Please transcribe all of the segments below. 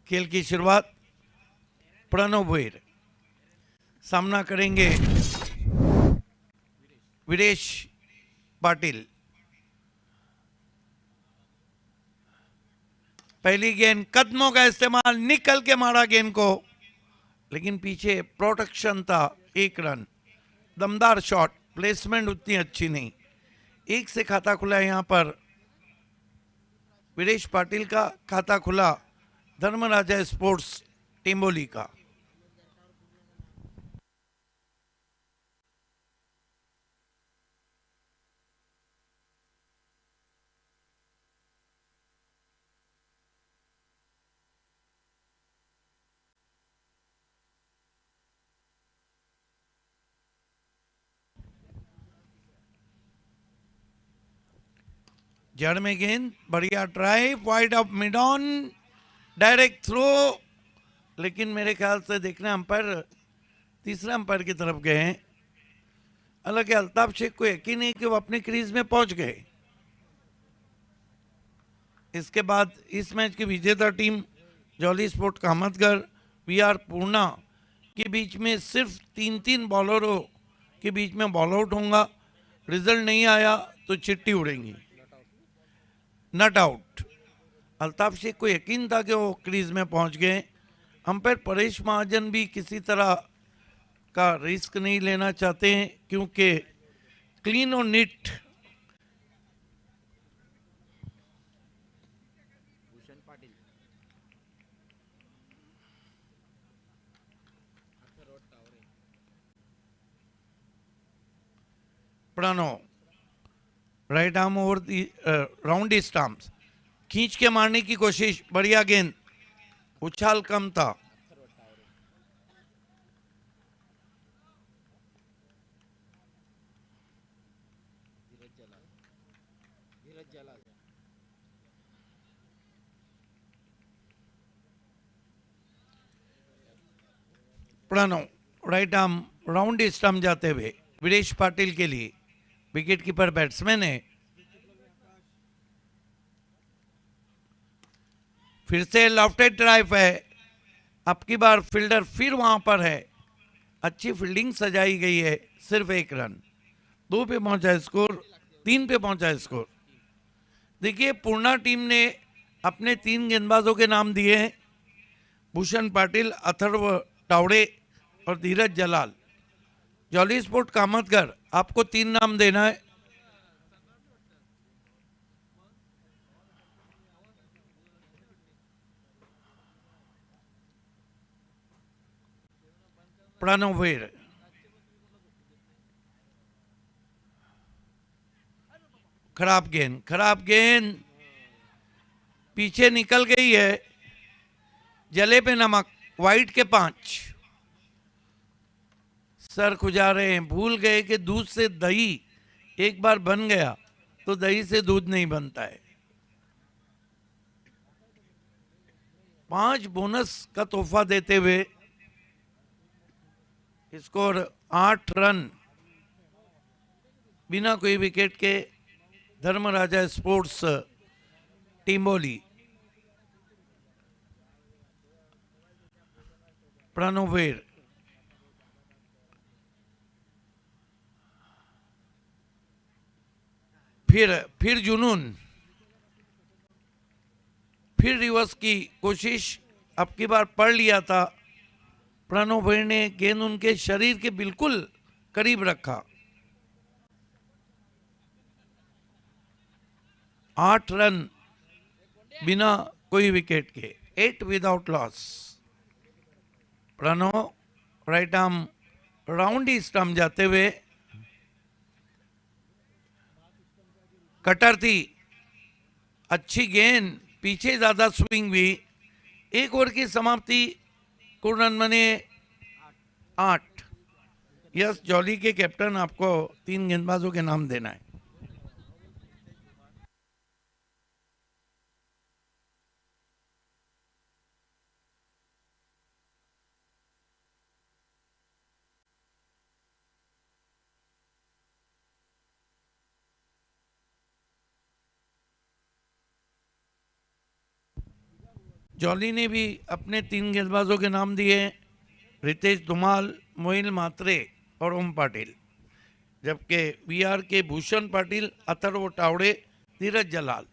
खेल की शुरुआत। प्रणव भोईर सामना करेंगे वीरेश पाटिल। पहली गेंद, कदमों का इस्तेमाल, निकल के मारा गेंद को, लेकिन पीछे प्रोटेक्शन था। 1 रन, दमदार शॉट, प्लेसमेंट उतनी अच्छी नहीं। 1 से खाता खुला यहां पर वीरेश पाटिल का। खाता खुला धर्मराजा स्पोर्ट्स टिम्बोली का। जड़ में गेंद, बढ़िया drive, wide off mid on, direct throw, लेकिन मेरे ख्याल से देखने अंपायर तीसरे अंपायर की तरफ गए हैं। हालांकि अल्ताफ शेख को यकीन नहीं कि वो अपने क्रीज में पहुंच गए। इसके बाद इस मैच की विजेता team jolly sport Kamatgar VR पूर्णा के बीच में सिर्फ 3 बॉलरों के बीच में बॉल आउट होगा। रिजल्ट नहीं आया तो चिट्ठी उड़ेंगी, नट आउट। अल्ताफ शेख को यकीन था कि वो क्रीज में पहुंच गए। अंपायर परेश महाजन भी किसी तरह का रिस्क नहीं लेना चाहते हैं, क्योंकि क्लीन और neat Pranav right arm over the round stumps, खींच के मारने की कोशिश, बढ़िया गेंद, उछाल कम था। Pranav right arm round stump जाते हुए वीरेश पाटिल के लिए। विकेट कीपर बैट्समैन है। फिर से लॉफ्टेड ड्राइव है। अब की बार फील्डर फिर वहां पर है। अच्छी फील्डिंग सजाई गई है। सिर्फ 1 रन, 2 पे पहुंचा स्कोर, 3 पे पहुंचा स्कोर। देखिए, पूर्णा टीम ने अपने 3 गेंदबाजों के नाम दिए हैं, भूषण पाटिल, अथर्व टावड़े और धीरज जलाल। जॉली स्पोर्ट कामतगर आपको 3 नाम देना है। प्रणव भोईर, खराब गेंद, खराब गेंद, पीछे निकल गई है। जले पे नमक, वाइट के 5। सर खुजा रहे हैं, भूल गए कि दूध से दही एक बार बन गया तो दही से दूध नहीं बनता है। 5 बोनस का तोहफा देते हुए स्कोर 8 रन बिना कोई विकेट के धर्मराजा स्पोर्ट्स टिम्बोली। प्रणव भोईर, फिर जुनून, फिर रिवर्स की कोशिश। अब की बार पढ़ लिया था प्रणव भोईर ने, गेंद उनके शरीर के बिल्कुल करीब रखा। 8 रन बिना कोई विकेट के, 8 without loss. Pranav right arm round ही स्टंप जाते हुए, कटर थी, अच्छी गेंद, पीछे ज्यादा स्विंग भी। 1 ओवर की समाप्ति, कुल रन बने 8। यस, जॉली के कैप्टन आपको 3 गेंदबाजों के नाम देना है। जॉली ने भी अपने 3 गेंदबाजों के नाम दिए हैं, रितेश धुमाल, मोइन मात्रे और ओम पाटिल, जबकि वीआर के भूषण पाटिल, अथर्व टावड़े, धीरज जलाल।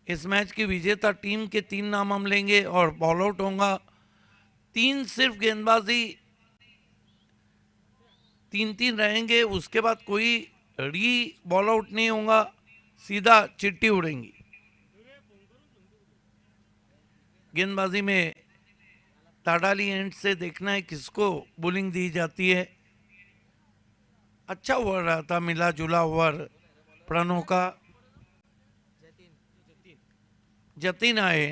इस मैच की विजेता टीम के 3 नाम हम लेंगे और बॉल आउट होगा 3, सिर्फ गेंदबाजी 3-3 रहेंगे। उसके बाद कोई री बॉल आउट नहीं होगा, सीधा चिट्ठी उड़ेंगी। गेंदबाजी में ताडाली एंड से देखना है किसको बॉलिंग दी जाती है। अच्छा ओवर रहा था, मिला जुला ओवर प्रणव का। जतिन आए,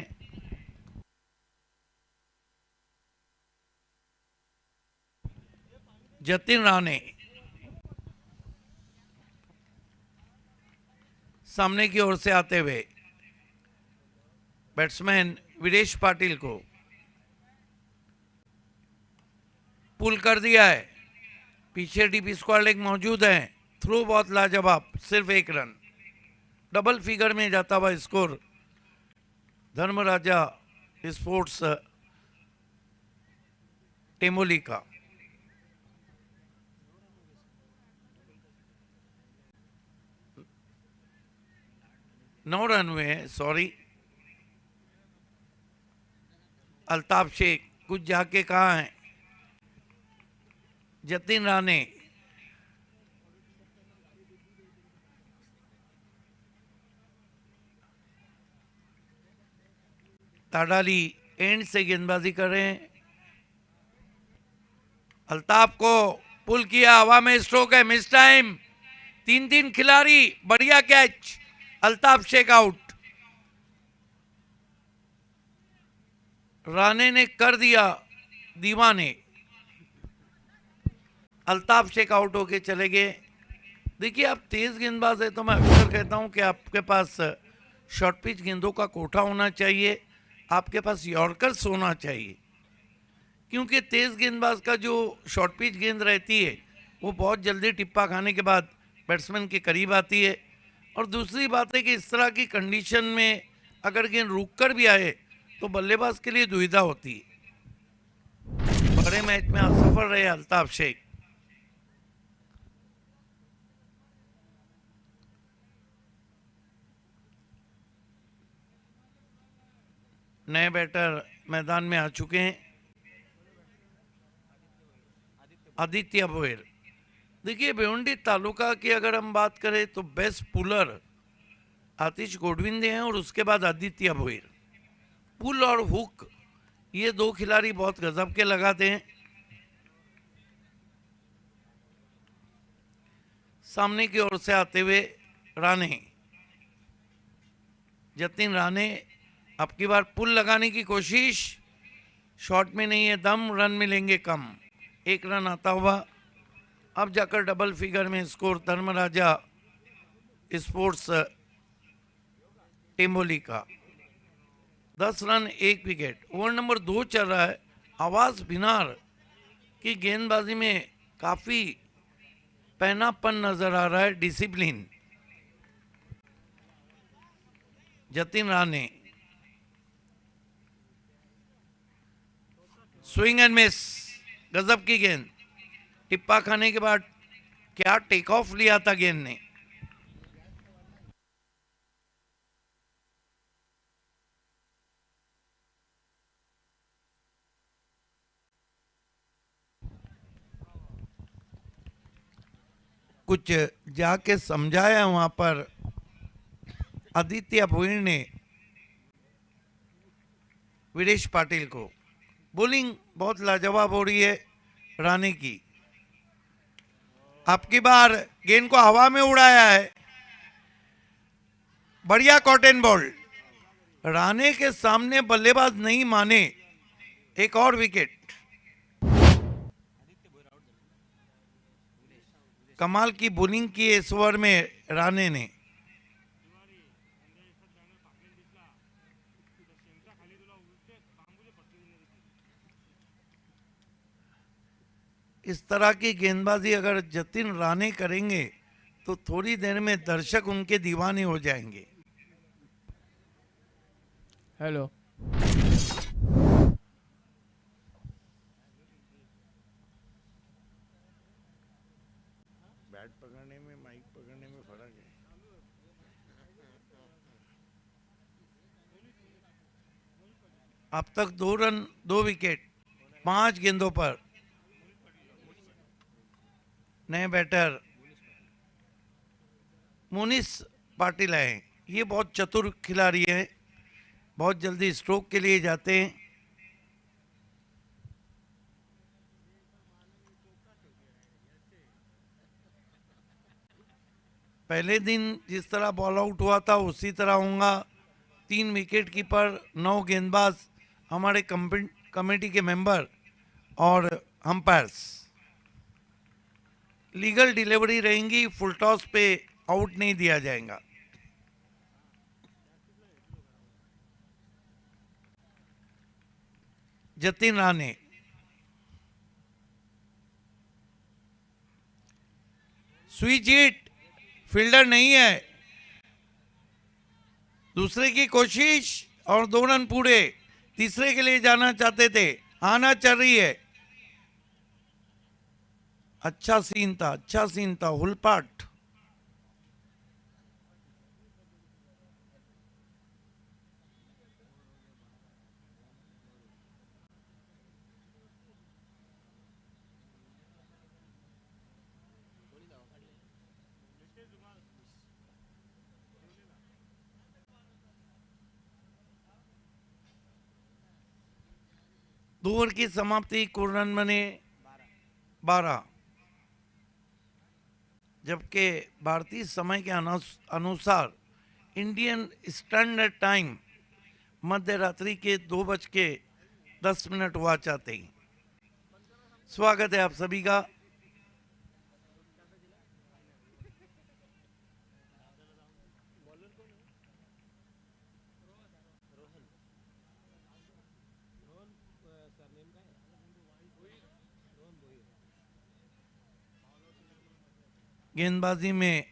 जतिन राणे सामने की ओर से आते हुए बैट्समैन वीरेश पाटिल को पुल कर दिया है। पीछे डीपी स्क्वाड लेग मौजूद है। थ्रो बहुत लाजवाब, सिर्फ 1 रन। डबल फिगर में जाता हुआ स्कोर धर्मराजा स्पोर्ट्स टेमोली का। नौ रन हुए हैं, सॉरी। अल्ताफ शेख कुछ जाके कहा है। जतिन राणे ताडाली एंड से गेंदबाजी कर रहे हैं। अल्ताफ को पुल किया, हवा में स्ट्रोक है, मिस टाइम। 3-3 खिलाड़ी, बढ़िया कैच। अल्ताफ शेख आउट। राणे ने कर दिया दीवाने। अल्ताफ शेख आउट होके चले गए। देखिए, आप तेज गेंदबाज है तो मैं अक्सर कहता हूं कि आपके पास शॉर्ट पिच गेंदों का कोठा होना चाहिए, आपके पास यॉर्कर्स होना चाहिए, क्योंकि तेज गेंदबाज का जो शॉर्ट पिच गेंद रहती है वो बहुत जल्दी टिप्पा खाने के बाद बैट्समैन के करीब आती है। और दूसरी बात है कि इस तरह की कंडीशन में अगर गेंद रुक कर भी आए तो बल्लेबाज के लिए दुविधा होती है। बड़े मैच में असफल रहे अल्ताफ शेख। नए बैटर मैदान में आ चुके हैं। आदित्य भोयर। देखिए, भिवंडी तालुका की अगर हम बात करें तो बेस्ट पुलर आतिश गोडविंदे हैं और उसके बाद आदित्य भोयर। पुल और हुक ये 2 खिलाड़ी बहुत गजब के लगाते हैं। सामने की ओर से आते हुए राणे, जतिन राणे अब की बार पुल लगाने की कोशिश, शॉट में नहीं है दम, रन मिलेंगे कम। 1 रन आता हुआ अब जाकर डबल फिगर में स्कोर धर्मराजा स्पोर्ट्स टेम्बोली का। 10 रन 1 विकेट। ओवर नंबर 2 चल रहा है। आवाज बिनार की गेंदबाजी में काफी पहनापन नजर आ रहा है, discipline. Jatin Rane swing and miss, गजब की गेंद। टिप्पा खाने के बाद क्या टेक ऑफ लिया था गेंद ने। कुछ जाके समझाया वहां पर आदित्य भोयर ने वीरेश पाटिल को। बॉलिंग बहुत लाजवाब हो रही है राणे की। आपकी बार गेंद को हवा में उड़ाया है, बढ़िया कॉटन बॉल। राणे के सामने बल्लेबाज नहीं माने, एक और विकेट। कमाल की बॉलिंग की इस ओवर में राणे ने। इस तरह की गेंदबाजी अगर जतिन राणे करेंगे तो थोड़ी देर में दर्शक उनके दीवाने हो जाएंगे। हेलो। बैट पकड़ने में माइक पकड़ने में फर्क है। अब तक 2 रन 2 विकेट 5 गेंदों पर। नए बैटर मुनिस पाटिल हैं। ये बहुत चतुर खिलाड़ी हैं, बहुत जल्दी स्ट्रोक के लिए जाते हैं। पहले दिन जिस तरह बॉल आउट हुआ था उसी तरह होगा। 3 विकेट कीपर, 9 गेंदबाज, हमारे कमेटी के मेंबर और अंपायर्स। लीगल डिलीवरी रहेंगी, फुल टॉस पे आउट नहीं दिया जाएगा। Jatin Rane, switch hit, fielder नहीं है। दूसरे की कोशिश और 2 रन पूरे। तीसरे के लिए जाना चाहते थे, आना चल रही है। अच्छा सीन था, अच्छा सीन था। हुलपाट दो ओवर की समाप्ति, कुल रन बने 12। जबकि भारतीय समय के अनुसार इंडियन स्टैंडर्ड टाइम मध्य रात्रि के 2:10 हुआ चाहते हैं। स्वागत है आप सभी का। गेंदबाजी में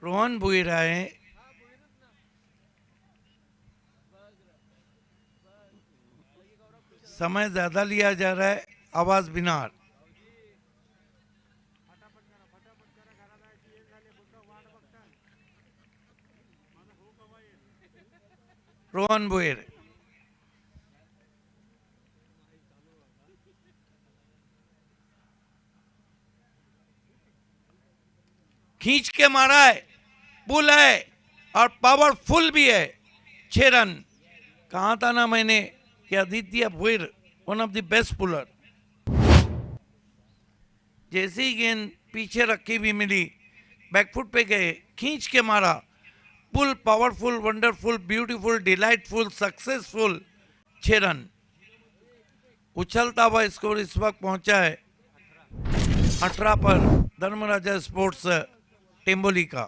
रोहन भुईरा है। समय ज्यादा लिया जा रहा है। आवाज बिनार। रोहन भुईर, खींच के मारा है, पुल है और पावरफुल भी है। 6 रन। कहा था ना मैंने कि Aditya Bhuir one of the best puller. जैसी गेंद पीछे रखी भी मिली, बैकफुट पे गए, खींच के मारा। Pull, powerful, wonderful, beautiful, delightful, successful. 6 run. उछलता हुआ स्कोर इस वक्त पहुंचा है 18 पर धर्मराजा स्पोर्ट्स टेम्बोली का।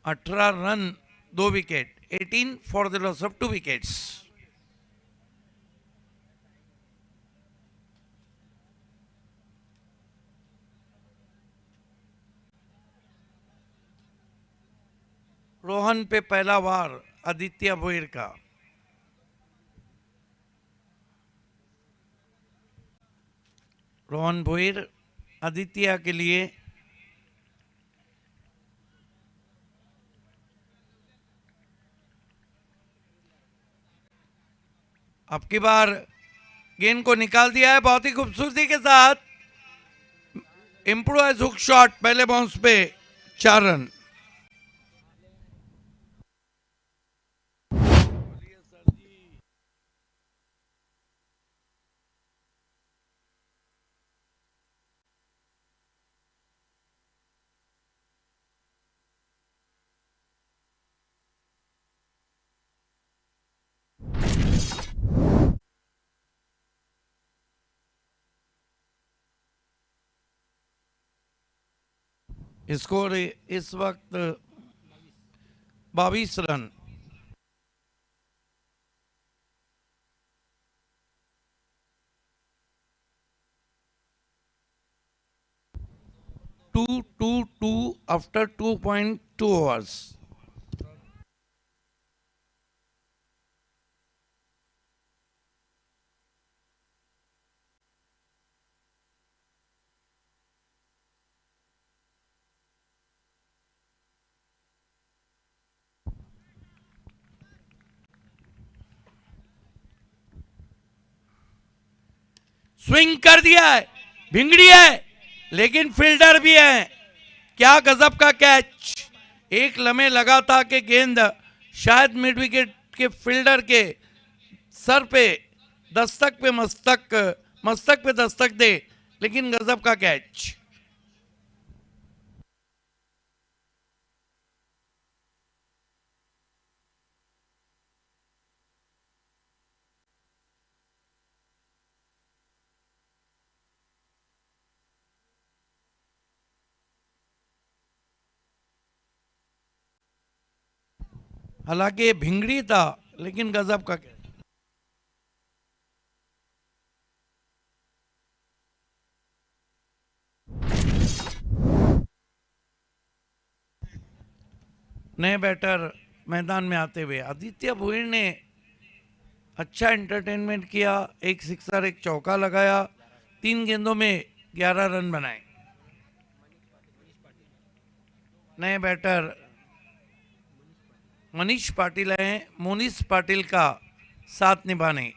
18 run 2 wicket, 18 for the loss of 2 wickets. Rohan पे पहला वार आदित्य भोईर का। रोहन भोईर आदित्य के लिए। अब की बार गेंद को निकाल दिया है बहुत ही खूबसूरती के साथ। इम्प्रोवाइज हुक शॉट पहले बाउंस पे। 4 रन। स्कोर इस वक्त 22 रन। 2-2-2 after 2.2 overs. स्विंग कर दिया है, भिंगड़ी है, लेकिन फील्डर भी है। क्या गजब का कैच! एक लम्हे लगा था कि गेंद शायद मिड विकेट के फील्डर के सर पे दस्तक पे मस्तक पे दस्तक दे, लेकिन गजब का कैच। हालांकि भिंगड़ी था, लेकिन गजब का कैच। नए बैटर मैदान में आते हुए आदित्य भोईर ने अच्छा एंटरटेनमेंट किया। एक सिक्सर, एक चौका लगाया, 3 गेंदों में 11 रन बनाए। नए बैटर मनीष पाटिल हैं, मोनिश पाटिल का साथ निभाने।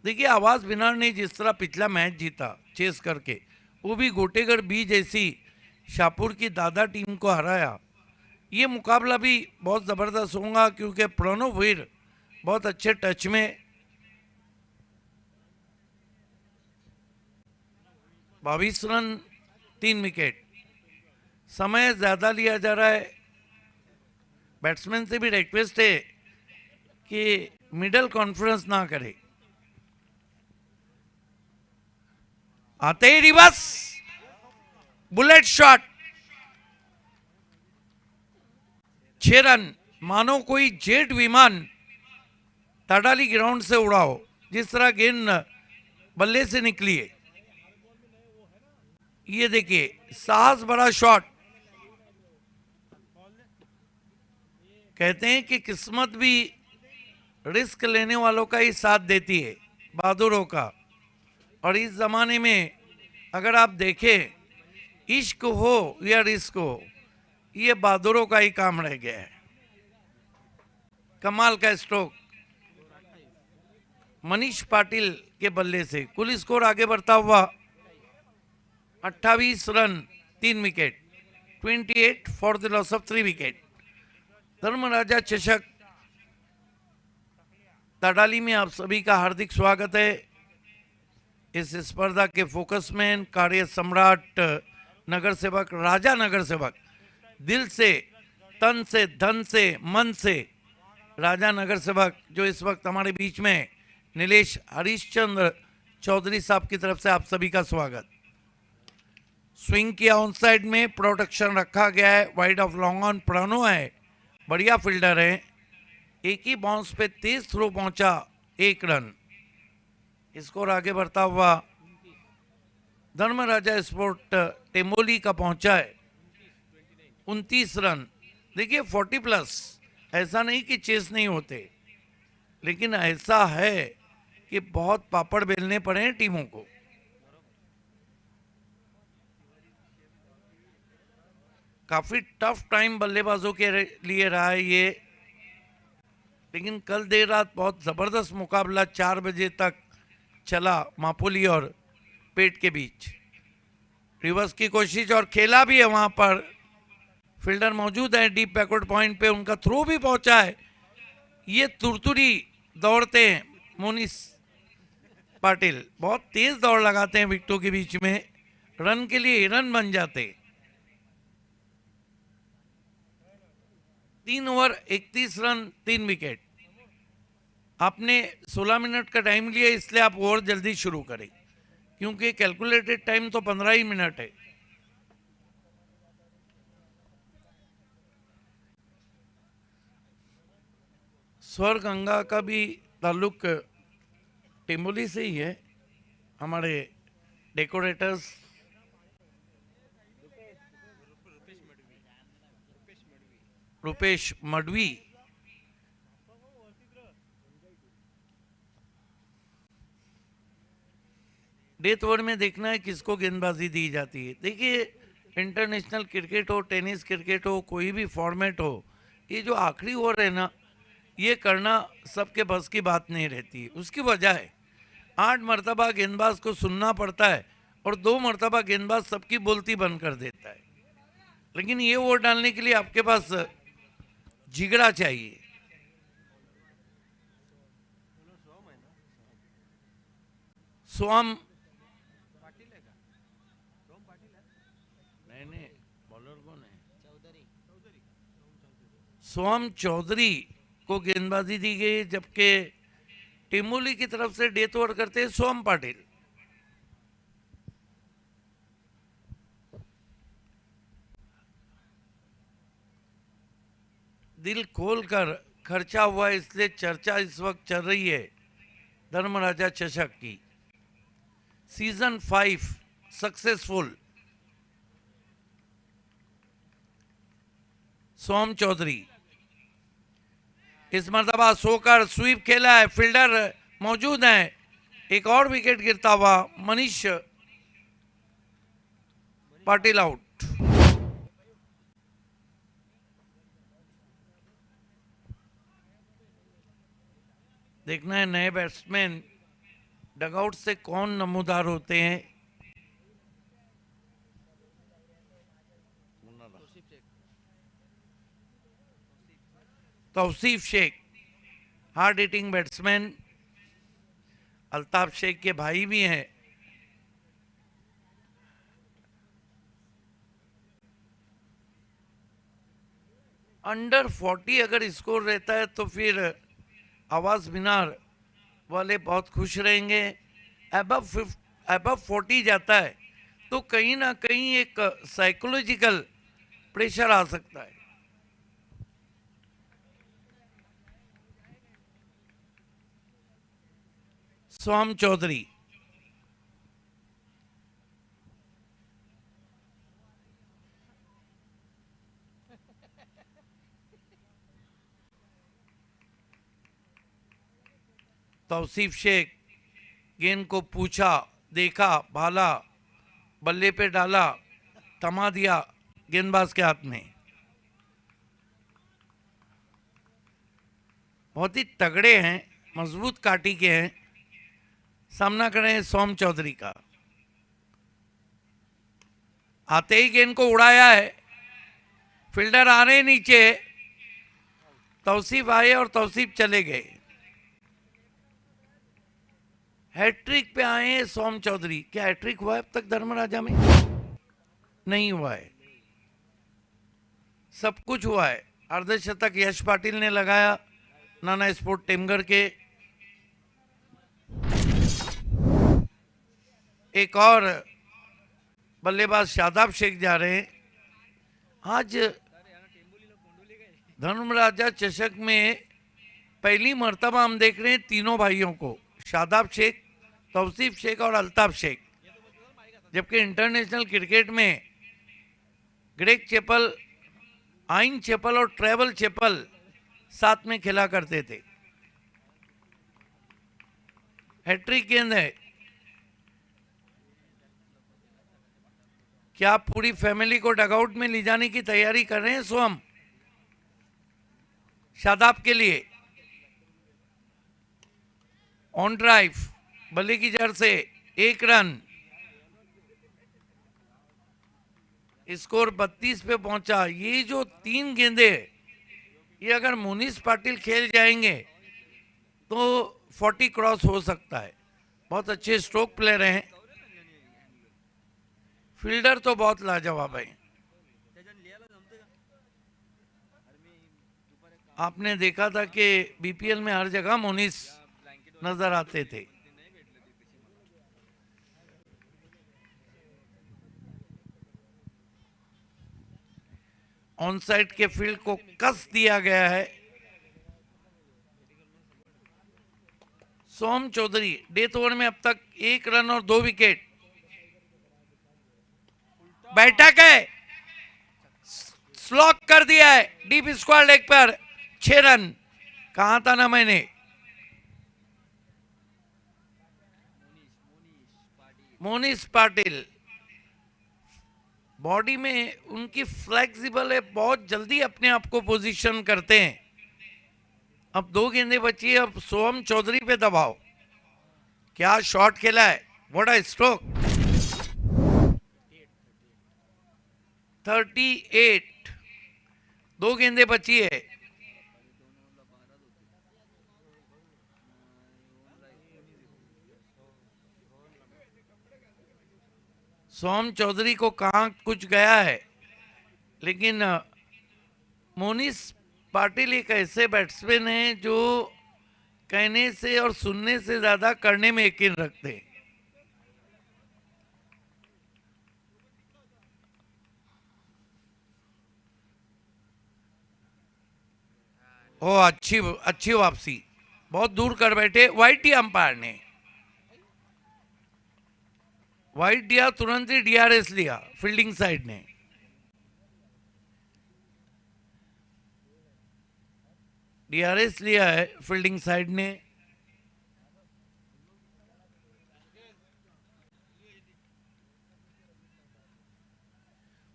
देखिए, आवाज विनर ने जिस तरह पिछला मैच जीता चेस करके, वो भी गोटेगढ़ बी जैसी शाहपुर की दादा टीम को हराया। ये मुकाबला भी बहुत ज़बरदस्त होगा, क्योंकि प्रणव भोईर बहुत अच्छे टच में। 22 रन, 3 विकेट। समय ज़्यादा लिया जा रहा है। बैट्समैन से भी रिक्वेस्ट है कि मिडल कॉन्फ्रेंस ना करे। आते ही रिवर्स बुलेट शॉट, 6 रन। मानो कोई जेट विमान ताडाली ग्राउंड से उड़ा हो, जिस तरह गेंद बल्ले से निकली है। ये देखिए, साहस बड़ा शॉट। कहते हैं कि किस्मत भी रिस्क लेने वालों का ही साथ देती है, बहादुरों का। और इस जमाने में अगर आप देखें, इश्क हो या रिस्क हो, ये बहादुरों का ही काम रह गया है। कमाल का स्ट्रोक मनीष पाटिल के बल्ले से। कुल स्कोर आगे बढ़ता हुआ 28 run, 3 wicket, 28 for the loss of 3 wicket. Dharmaraja Chashak Tadali में आप सभी का हार्दिक स्वागत है। इस स्पर्धा के फोकस मैन, कार्य सम्राट, नगर सेवक, राजा नगर सेवक, दिल से, तन से, धन से, मन से राजा नगर सेवक, जो इस वक्त हमारे बीच में, नीलेश हरिश्चंद्र चौधरी साहब की तरफ से आप सभी का स्वागत। स्विंग किया ऑन साइड में, प्रोटेक्शन रखा गया है, वाइड ऑफ लॉन्ग ऑन। प्रणो है, बढ़िया फील्डर है। एक ही बाउंस पे तेज थ्रो पहुंचा, 1 रन। स्कोर आगे बढ़ता हुआ धर्मराजा स्पोर्ट टेमोली का पहुंचा है 29 रन। देखिए, 40 प्लस, ऐसा नहीं कि चेस नहीं होते, लेकिन ऐसा है कि बहुत पापड़ बेलने पड़े हैं टीमों को। काफी टफ टाइम बल्लेबाजों के लिए रहा है ये, लेकिन कल देर रात बहुत जबरदस्त मुकाबला 4 बजे तक चला मापोली और पेट के बीच। रिवर्स की कोशिश और खेला भी है, वहां पर फील्डर मौजूद है डीप बैकवर्ड पॉइंट पे, उनका थ्रो भी पहुंचा है। ये तुरतुरी दौड़ते हैं मोनिश पाटिल, बहुत तेज दौड़ लगाते हैं विकेटों के बीच में, रन के लिए रन बन जाते। 3 ओवर 31 रन, 3 विकेट। आपने 16 मिनट का टाइम लिया, इसलिए आप ओवर जल्दी शुरू करें, क्योंकि कैलकुलेटेड टाइम तो 15 ही मिनट है। स्वर गंगा का भी ताल्लुक टेम्बोली से ही है। हमारे decorators Rupesh Madavi. Death over में देखना है किसको गेंदबाजी दी जाती है। देखिए, इंटरनेशनल क्रिकेट हो, टेनिस क्रिकेट हो, कोई भी फॉर्मेट हो, ये जो आखिरी ओवर है ना, ये करना सबके बस की बात नहीं रहती है। उसकी वजह है 8 मरतबा गेंदबाज को सुनना पड़ता है और 2 मरतबा गेंदबाज सबकी बोलती बंद कर देता है। लेकिन ये ओवर डालने के लिए आपके पास जिगरा चाहिए। सोम नहीं, बॉलर कौन है? सोम चौधरी को गेंदबाजी दी गई, जबकि टिमोली की तरफ से डेथ ओवर करते हैं सोम पाटिल। दिल खोलकर खर्चा हुआ, इसलिए चर्चा इस वक्त चल रही है धर्मराजा चषक की। Season 5 successful. सोम चौधरी इस मरतबा सोकर स्वीप खेला है, फील्डर मौजूद है। एक और विकेट गिरता हुआ, मनीष पाटिल आउट। देखना है नए बैट्समैन डगआउट से कौन नमूदार होते हैं। Tausif Shaikh hard hitting batsman, Altaf Shaikh के भाई भी हैं। अंडर 40 अगर स्कोर रहता है तो फिर आवाज मीनार वाले बहुत खुश रहेंगे। अबव 40 जाता है तो कहीं ना कहीं एक साइकोलॉजिकल प्रेशर आ सकता है। सोम चौधरी तौसीफ शेख गेंद को पूछा, देखा, भाला, बल्ले पे डाला, थमा दिया गेंदबाज के हाथ में। बहुत ही तगड़े हैं, मजबूत काटी के हैं। सामना कर रहे हैं सोम चौधरी का। आते ही गेंद को उड़ाया है, फील्डर आ रहे नीचे, तौसीफ आए और तौसीफ चले गए। हैट्रिक पे आए हैं सोम चौधरी। क्या हैट्रिक हुआ है अब तक धर्मराजा में? नहीं हुआ है। सब कुछ हुआ है। अर्धशतक यश पाटिल ने लगाया, नाना स्पोर्ट टेमगढ़ के। एक और बल्लेबाज शादाब शेख जा रहे हैं। आज धर्मराजा चषक में पहली मर्तबा हम देख रहे हैं तीनों भाइयों को, शादाब शेख, तौसीफ शेख और अल्ताफ शेख। जबकि इंटरनेशनल क्रिकेट में ग्रेग चैपल, आइन चैपल और ट्रेवल चैपल साथ में खेला करते थे। हैट्रिक गेंद है। क्या आप पूरी फैमिली को डगआउट में ले जाने की तैयारी कर रहे हैं सोम? शादाब के लिए ऑन ड्राइव, बल्ले की जड़ से 1 रन। स्कोर 32 पे पहुंचा। ये जो 3 गेंदे, ये अगर मुनीस पाटिल खेल जाएंगे तो 40 क्रॉस हो सकता है। बहुत अच्छे स्ट्रोक प्लेयर हैं। फील्डर तो बहुत लाजवाब है। आपने देखा था कि बीपीएल में हर जगह मुनीस नजर आते थे। ऑन साइड के फील्ड को कस दिया गया है। सोम चौधरी डेथ ओवर में अब तक 1 रन और 2 विकेट। बैठक है, स्लॉक कर दिया है डीप स्क्वायर लेग पर, 6 रन। कहा था ना मैंने, मोनिश पाटिल बॉडी में उनकी फ्लेक्सिबल है, बहुत जल्दी अपने आप को पोजीशन करते हैं। अब 2 गेंदें बची है, अब सोहम चौधरी पे दबाव। क्या शॉट खेला है, व्हाट अ स्ट्रोक। 38, 2 गेंदें बची है। सोहम चौधरी को कहाँ कुछ गया है, लेकिन मोनिश पाटिल एक ऐसे बैट्समैन हैं जो कहने से और सुनने से ज्यादा करने में यकीन रखते हैं। ओ अच्छी अच्छी वापसी, बहुत दूर कर बैठे वाइट दिया अंपायर ने। वाइट दिया, तुरंत ही डीआरएस लिया फील्डिंग साइड ने। डीआरएस लिया है फील्डिंग साइड ने।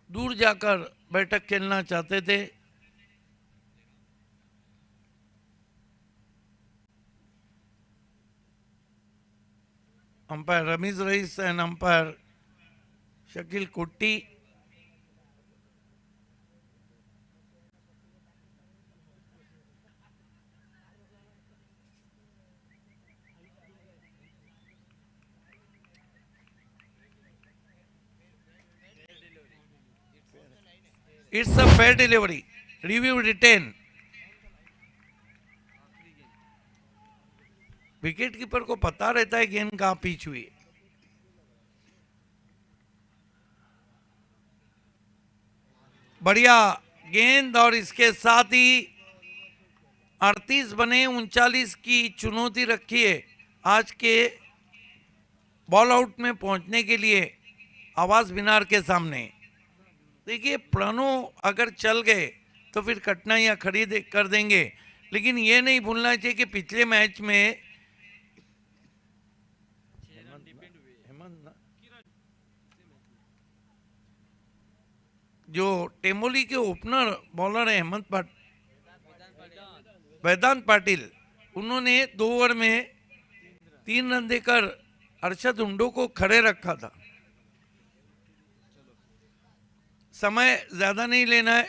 दूर जाकर बैठक खेलना चाहते थे। Umpire Rameez Rais and umpire Shakeel Kutty. It's a fair delivery, review retained. Wicket keeper को पता रहता है गेंद कहां पिच हुई। बढ़िया गेंद, और इसके साथ ही 38 बने 39 की चुनौती रखी है आज के बॉल आउट में पहुंचने के लिए आवाज मीनार के सामने। देखिए प्रणव अगर चल गए तो फिर कठिनाइयां खड़ी कर देंगे, लेकिन ये नहीं भूलना चाहिए कि पिछले मैच में जो टेमोली के ओपनर बॉलर है वेदांत पाटिल, उन्होंने 2 ओवर में 3 रन देकर अरशद हुंडो को खड़े रखा था। समय ज्यादा नहीं लेना है,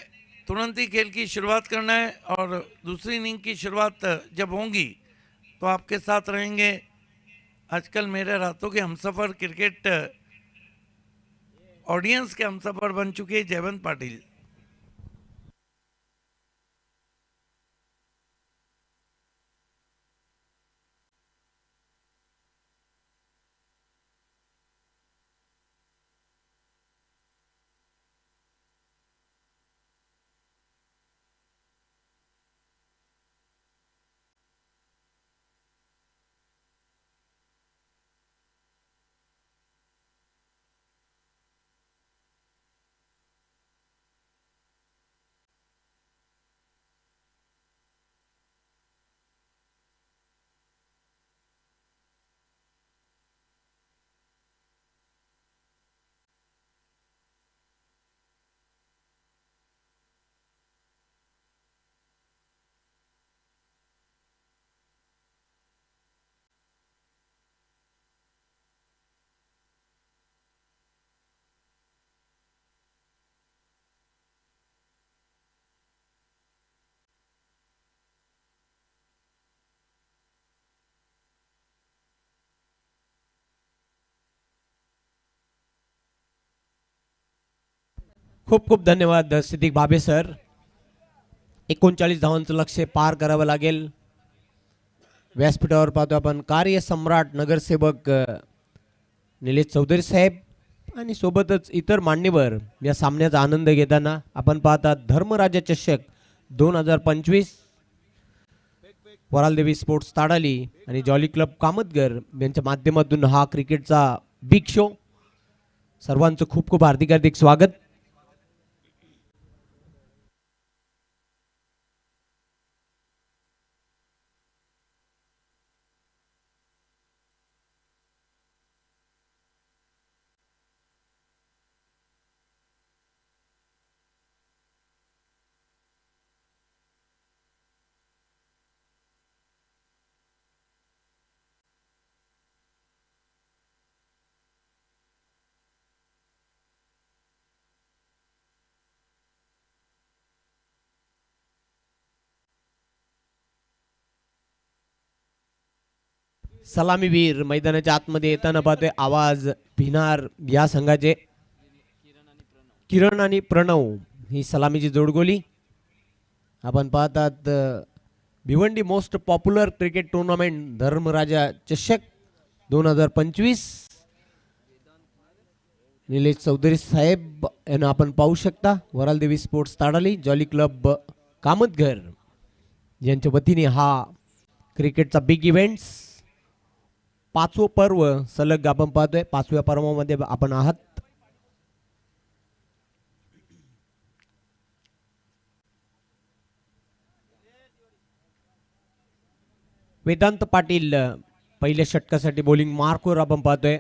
तुरंत ही खेल की शुरुआत करना है, और दूसरी इनिंग की शुरुआत जब होंगी तो आपके साथ रहेंगे। आजकल मेरे रातों के हमसफर, क्रिकेट ऑडियंस के हमसफर बन चुके हैं जयवंत पाटिल। खूप खूप धन्यवाद सिद्दीक भाबे सर। 39 धावांचं लक्ष्य पार करावं लागेल। व्यासपीठावर पाहतो आपण कार्यसम्राट नगरसेवक निलेश चौधरी साहेब आणि सोबतच इतर मान्यवर या सामन्याचा आनंद घेताना आपण पाहतात धर्मराजा चषक 2025 वरालदेवी स्पोर्ट्स ताडाली आणि जॉली क्लब कामतगर यांच्या माध्यमातून हा क्रिकेटचा बिग शो। सर्वांचं खूप खूप हार्दिक स्वागत। सलामीवीर मैदानाच्या आतमध्ये येताना पाहतोय आवाज भिनार या संघाचे किरण आणि प्रणव ही सलामीची जोडगोली आपण पाहतात Bhiwandi most popular cricket tournament Dharmaraja चषक 2025 निलेश चौधरी साहेब यांना आपण पाहू शकता Varaldevi sports Tadali jolly club Kamatghar यांच्या वतीने हा क्रिकेटचा बिग इव्हेंट्स पाचवं पर्व सलग आपण पाहतोय पाचव्या पर्वामध्ये आपण आहात वेदांत पाटील पहिल्या षटकासाठी बॉलिंग मार्कवर आपण पाहतोय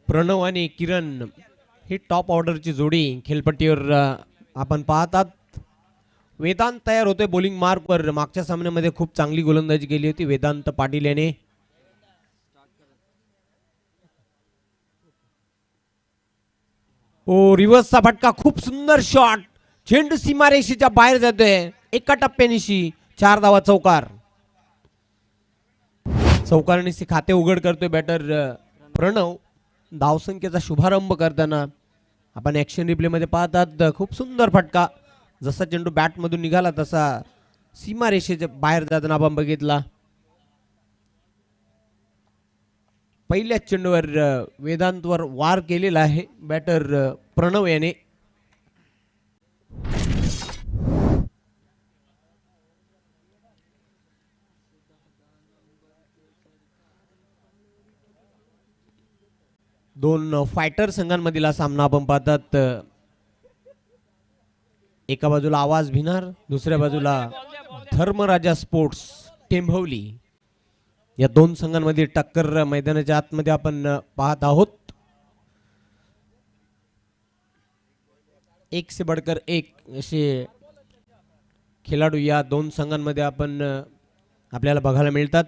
प्रणव आणि किरण ही टॉप ऑर्डरची जोडी खेळपट्टीवर आपण पाहतात वेदांत तयार होतोय बॉलिंग मार्कवर मागच्या सामन्यामध्ये खूप चांगली गोलंदाजी केली होती वेदांत पाटील याने ओ रिव्हर्सचा फटका खूप सुंदर शॉट चेंडू सीमारेषेच्या बाहेर जातोय एका टप्प्यानिशी 4 धावा चौकारनिशी खाते उघड करतोय बॅटर प्रणव धावसंख्येचा शुभारंभ करताना आपण ॲक्शन रिप्लेमध्ये पाहतात खूप सुंदर फटका जसा चेंडू बॅटमधून निघाला तसा सीमारेषेच्या बाहेर जाताना आपण बघितला पहिल्याच चेंडूवर वेदांतवर वार केलेला आहे बॅटर प्रणव याने दोन फायटर संघांमधील हा सामना आपण पाहतात एका बाजूला आवाज भिनार दुसऱ्या बाजूला धर्मराजा स्पोर्ट्स टेंभवली या दोन संघांमध्ये टक्कर मैदानाच्या आतमध्ये आपण पाहत आहोत एक से बढ़कर एक असे खेळाडू या दोन संघांमध्ये आपण आपल्याला बघायला मिळतात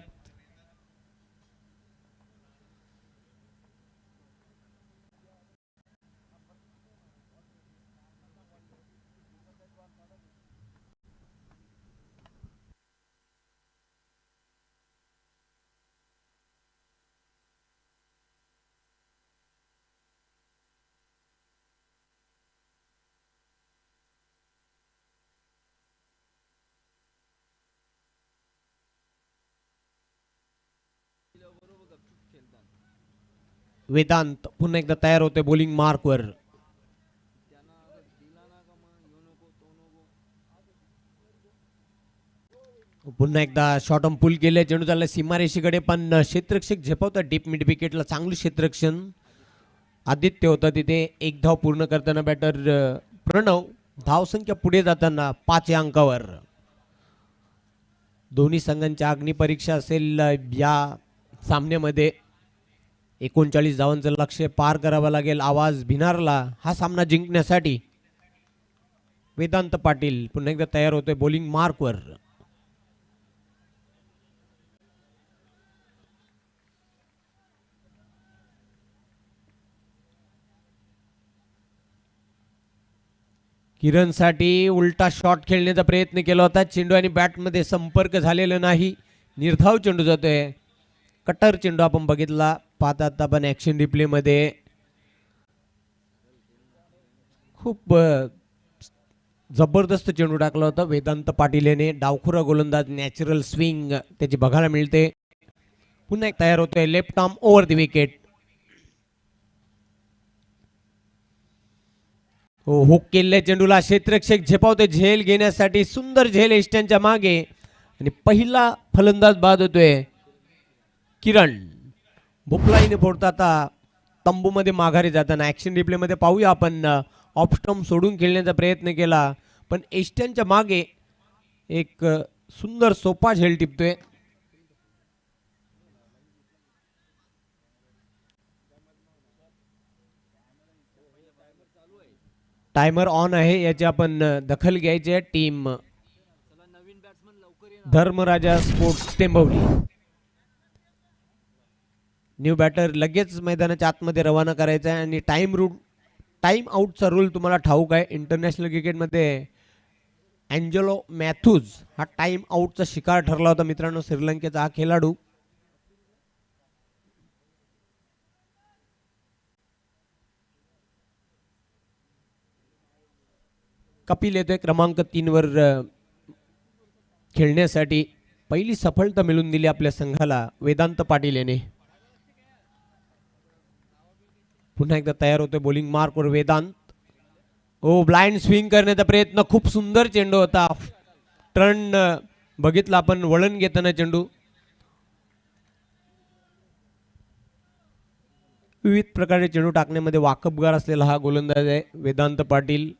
वेदांत पुन्हा एकदा तयार होते बॉलिंग मार्कवर पुन्हा एकदा शॉर्ट ऑन पुल केले चेंडू चालला सीमारेषेकडे पण क्षेत्ररक्षक झेपवतात डीप मिड विकेटला चांगलं क्षेत्ररक्षण आदित्य होता तिथे एक धाव पूर्ण करताना बॅटर प्रणव धावसंख्या पुढे जाताना 5 अंकावर दोन्ही संघांची अग्निपरीक्षा असेल या सामन्यामध्ये 39 धावांचं लक्ष्य पार करावं लागेल आवाज भिनारला हा सामना जिंकण्यासाठी वेदांत पाटील पुन्हा एकदा तयार होतोय बॉलिंग मार्कवर किरणसाठी उलटा शॉट खेळण्याचा प्रयत्न केला होता चेंडू आणि बॅटमध्ये संपर्क झालेला नाही निर्धाव चेंडू जातोय कटर चेंडू आपण बघितला पाहतात आपण ॲक्शन रिप्लेमध्ये खूप जबरदस्त चेंडू टाकला होता वेदांत पाटील याने डावखुरा गोलंदाज नॅचरल स्विंग त्याची बघायला मिळते पुन्हा एक तयार होतोय left arm over the wicket hook केलेल्या चेंडूला क्षेत्ररक्षक झेपावते झेल घेण्यासाठी सुंदर झेल एष्ट्यांच्या मागे आणि पहिला फलंदाज बाद होतोय किरण भोपलाईने फोडता आता तंबूमध्ये माघारी जाताना ॲक्शन रिप्लेमध्ये पाहूया आपण. ऑफ स्टंप सोडून खेळण्याचा प्रयत्न केला पण एस्टनच्या मागे एक सुंदर सोपा झेल टिपतोय. टायमर ऑन आहे, याची आपण दखल घ्यायची आहे. Team Dharmaraja sports टेंभवली new batter लगेच मैदानाच्या आतमध्ये रवाना करायचा आहे. आणि टाइम आउटचा रूल तुम्हाला ठाऊक आहे. इंटरनॅशनल क्रिकेटमध्ये अँजेलो मॅथ्यूज हा टाइम आउटचा शिकार ठरला होता मित्रांनो, श्रीलंकेचा हा खेळाडू. कपिल येतोय क्रमांक 3 वर खेळण्यासाठी. पहिली सफलता मिळून दिली आपल्या संघाला वेदांत पाटील याने. पुन्हा एकदा तयार होतोय बॉलिंग मार्कवर वेदांत. ओ ब्लाइंड स्विंग करण्याचा प्रयत्न, खूप सुंदर चेंडू होता. टर्न बघितला आपण, वळण घेताना चेंडू. विविध प्रकारे चेंडू टाकण्यामध्ये वाकबगार असलेला हा गोलंदाज आहे वेदांत पाटील.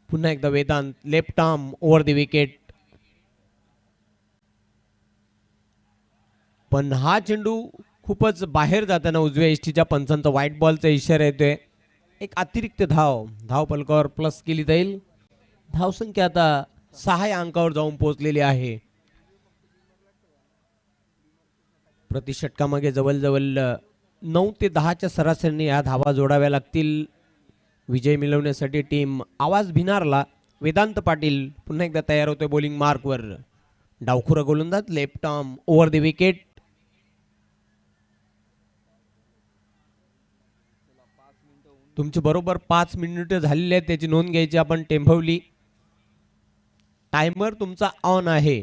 पुन्हा एकदा Vedant left arm over the wicket. पण हा चेंडू खूपच बाहेर जाताना उजव्या एसटीच्या पंचांचा व्हाईट बॉलचा इशारा येतोय. एक अतिरिक्त धाव फलकावर प्लस केली जाईल. धावसंख्या आता 6 या अंकावर जाऊन पोहोचलेली आहे. प्रति षटकामागे जवळजवळ 9 ते 10च्या सरासरीने या धावा जोडाव्या लागतील विजय मिळवण्यासाठी. टीम आवाज भिनारला वेदांत पाटील पुन्हा एकदा तयार होतोय बॉलिंग मार्कवर. डावखुरा गोलंदाज left arm over the wicket. तुमचे बरोबर 5 मिनिटं झालेली आहेत, त्याची नोंद घ्यायची आपण टेंभवली. टायमर तुमचा ऑन आहे.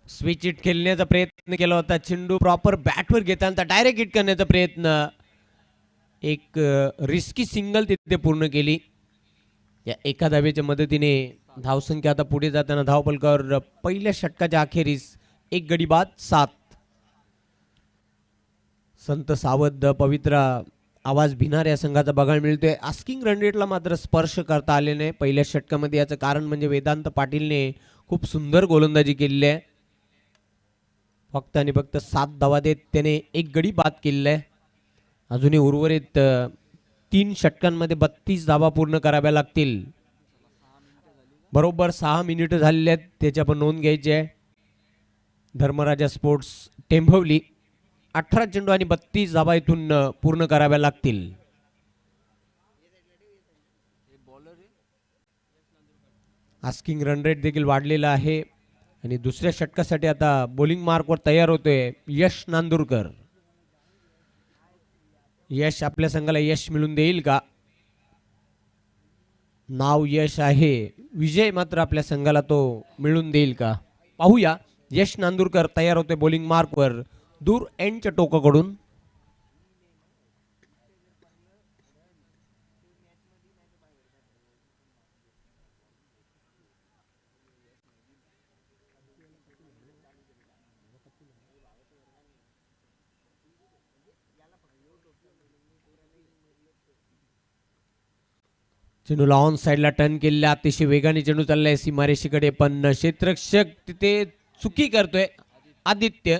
स्विच हिट खेळण्याचा प्रयत्न केला होता. चेंडू प्रॉपर बॅटवर घेताना डायरेक्ट हिट करण्याचा प्रयत्न. एक रिस्की सिंगल तिथे पूर्ण केली. या एका धावेच्या मदतीने धावसंख्या आता पुढे जाताना धावफलकावर पहिल्या षटकाच्या अखेरीस 1 गडी बाद 7. संत सावध पवित्रा आवाज भिनार या संघाचा बघायला मिळतोय. आस्किंग रन रेटला मात्र स्पर्श करता आले नाही पहिल्या षटकामध्ये. याचं कारण म्हणजे वेदांत पाटीलने खूप सुंदर गोलंदाजी केलेली आहे. फक्त आणि फक्त 7 धावा देत त्याने 1 गडी बाद केलेला आहे. अजूनही उर्वरित 3 षटकांमध्ये 32 धावा पूर्ण कराव्या लागतील. बरोबर 6 मिनिटं झालेली आहेत, त्याची आपण नोंद घ्यायची आहे. धर्मराजा स्पोर्ट्स टेंभवली 18 चेंडू आणि 32 धावा इथून पूर्ण कराव्या लागतील. आस्किंग रन रेट देखील वाढलेला आहे. आणि दुसऱ्या षटकासाठी आता बॉलिंग मार्कवर तयार होतोय यश नांदुरकर. यश आपल्या संघाला यश मिळून देईल का? नाव यश आहे, विजय मात्र आपल्या संघाला तो मिळून देईल का पाहूया. यश नांदुरकर तयार होते बॉलिंग मार्कवर दूर एंडच्या टोकाकडून. चेंडूला ऑन साइडला टर्न केलेला, अतिशय वेगाने चेंडू चाललाय सीमारेषेकडे, पण क्षेत्ररक्षक तिथे चुकी करतोय. आदित्य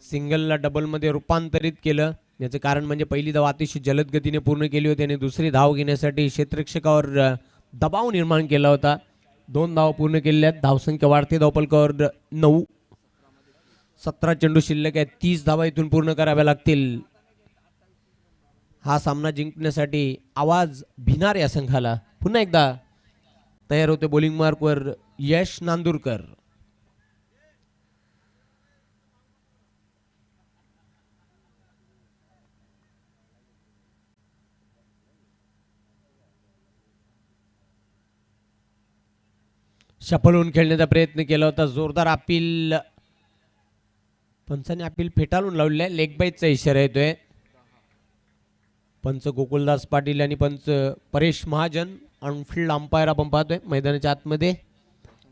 सिंगलला डबल मध्ये रूपांतरित केलं. याचं कारण म्हणजे पहिली धाव अतिशय जलद गतीने पूर्ण केली होती आणि दुसरी धाव घेण्यासाठी क्षेत्ररक्षकावर दबाव निर्माण केला होता. 2 धाव पूर्ण केलेल्या आहेत. धावसंख्या वाढते धावफलकावर 9. 17 चेंडू शिल्लक आहेत. 30 धावा इथून पूर्ण कराव्या लागतील. हा सामना जिंकण्यासाठी आवाज भिनार या संघाला. पुन्हा एकदा तयार होते बॉलिंग मार्कवर यश नांदुरकर. सफल होऊन खेळण्याचा प्रयत्न केला होता. जोरदार अपील, पंचाने अपील फेटाळून लावलेला आहे. लेग बाईटचा इशारा येतोय. पंच गोकुलदास पाटील आणि पंच परेश महाजन ऑनफिल्ड अंपायर आपण पाहतोय मैदानाच्या आतमध्ये.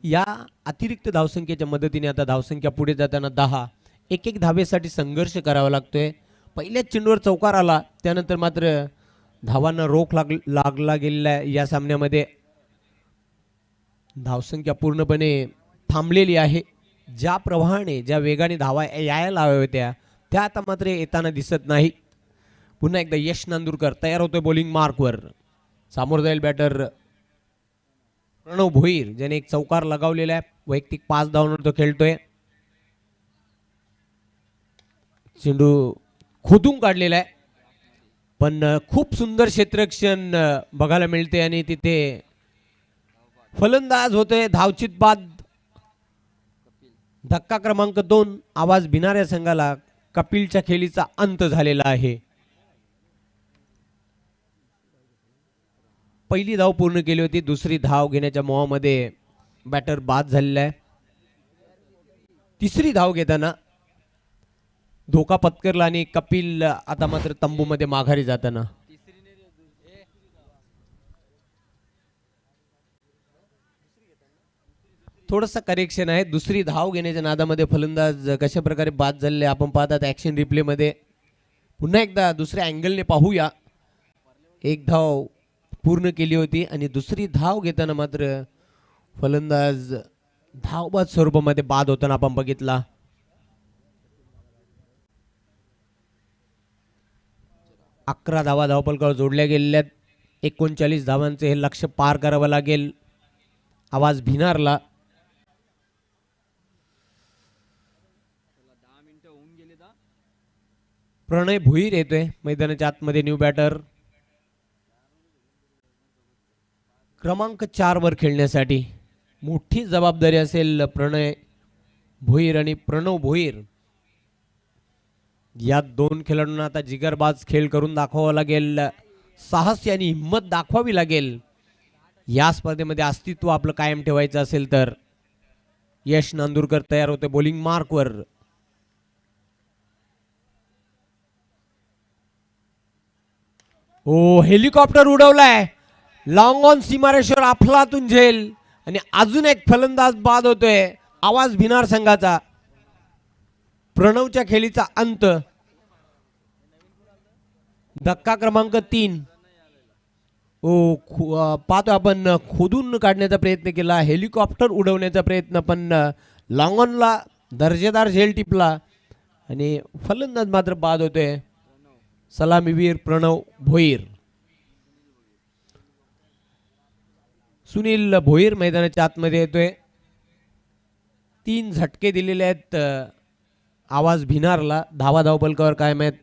या अतिरिक्त धावसंख्येच्या मदतीने आता धावसंख्या पुढे जाताना 10. एक धावेसाठी संघर्ष करावा लागतोय. पहिल्याच चेंडूवर चौकार आला, त्यानंतर मात्र धावांना रोख लागला गेलेला या सामन्यामध्ये. धावसंख्या पूर्णपणे थांबलेली आहे. ज्या प्रवाहाने ज्या वेगाने धावा यायला हव्या होत्या त्या आता मात्र येताना दिसत नाही. पुन्हा एकदा यश नांदुरकर तयार होतोय बॉलिंग मार्कवर. सामोर जाईल बॅटर प्रणव भोईर, ज्याने एक चौकार लगावलेला आहे. वैयक्तिक 5 धावांवर तो खेळतोय. चेंडू खोदून काढलेला आहे, पण खूप सुंदर क्षेत्ररक्षण बघायला मिळते आणि तिथे फलंदाज होतोय धावचित बाद. धक्का क्रमांक 2 आवाज भिणाऱ्या संघाला कपिलच्या खेळीचा अंत झालेला आहे. पहिली धाव पूर्ण केली होती, दुसरी धाव घेण्याच्या मोहामध्ये बॅटर बाद झालेला आहे. तिसरी धाव घेताना धोका पत्करला आणि कपिल आता मात्र तंबूमध्ये माघारी जाताना. थोडंसं करेक्शन आहे. दुसरी धाव घेण्याच्या नादामध्ये फलंदाज कशा प्रकारे बाद झाले आपण पाहतात ऍक्शन रिप्ले मध्ये. पुन्हा एकदा दुसऱ्या अँगलने पाहूया. एक धाव पूर्ण केली होती आणि दुसरी धाव घेताना मात्र फलंदाज धावबाद स्वरूपामध्ये बाद होताना आपण बघितला. अकरा धावा धावपलकावर जोडल्या गेलेल्या. 39 धावांचे हे लक्ष्य पार करावं लागेल. आवाज भिनारला. प्रणय भुईर येतोय मैदानाच्या आतमध्ये न्यू बॅटर. क्रमांक 4 वर खेळण्यासाठी मोठी जबाबदारी असेल प्रणय भोईर आणि प्रणव भोईर. या दोन खेळाडूंना आता जिगरबाज खेळ करून दाखवावा लागेल. साहस आणि हिंमत दाखवावी लागेल. या स्पर्धेमध्ये अस्तित्व आपलं कायम ठेवायचं असेल तर. यश नांदुरकर तयार होते बॉलिंग मार्कवर. ओ हेलिकॉप्टर उडवलाय. लॉंग ऑन सीमारेश्वर अफलातून झेल आणि अजून एक फलंदाज बाद होतोय. आवाज भिनार संघाचा. प्रणवच्या खेळीचा अंत. धक्का क्रमांक 3. पाहतो आपण खोदून काढण्याचा प्रयत्न केला, हेलिकॉप्टर उडवण्याचा प्रयत्न, पण लॉंग ऑनला दर्जेदार झेल टिपला आणि फलंदाज मात्र बाद होतोय. सलामीवीर प्रणव भोईर. सुनील भोईर मैदानाच्या आतमध्ये येतोय. 3 झटके दिलेले आहेत आवाज भिनारला. धावा धावपलकावर कायम आहेत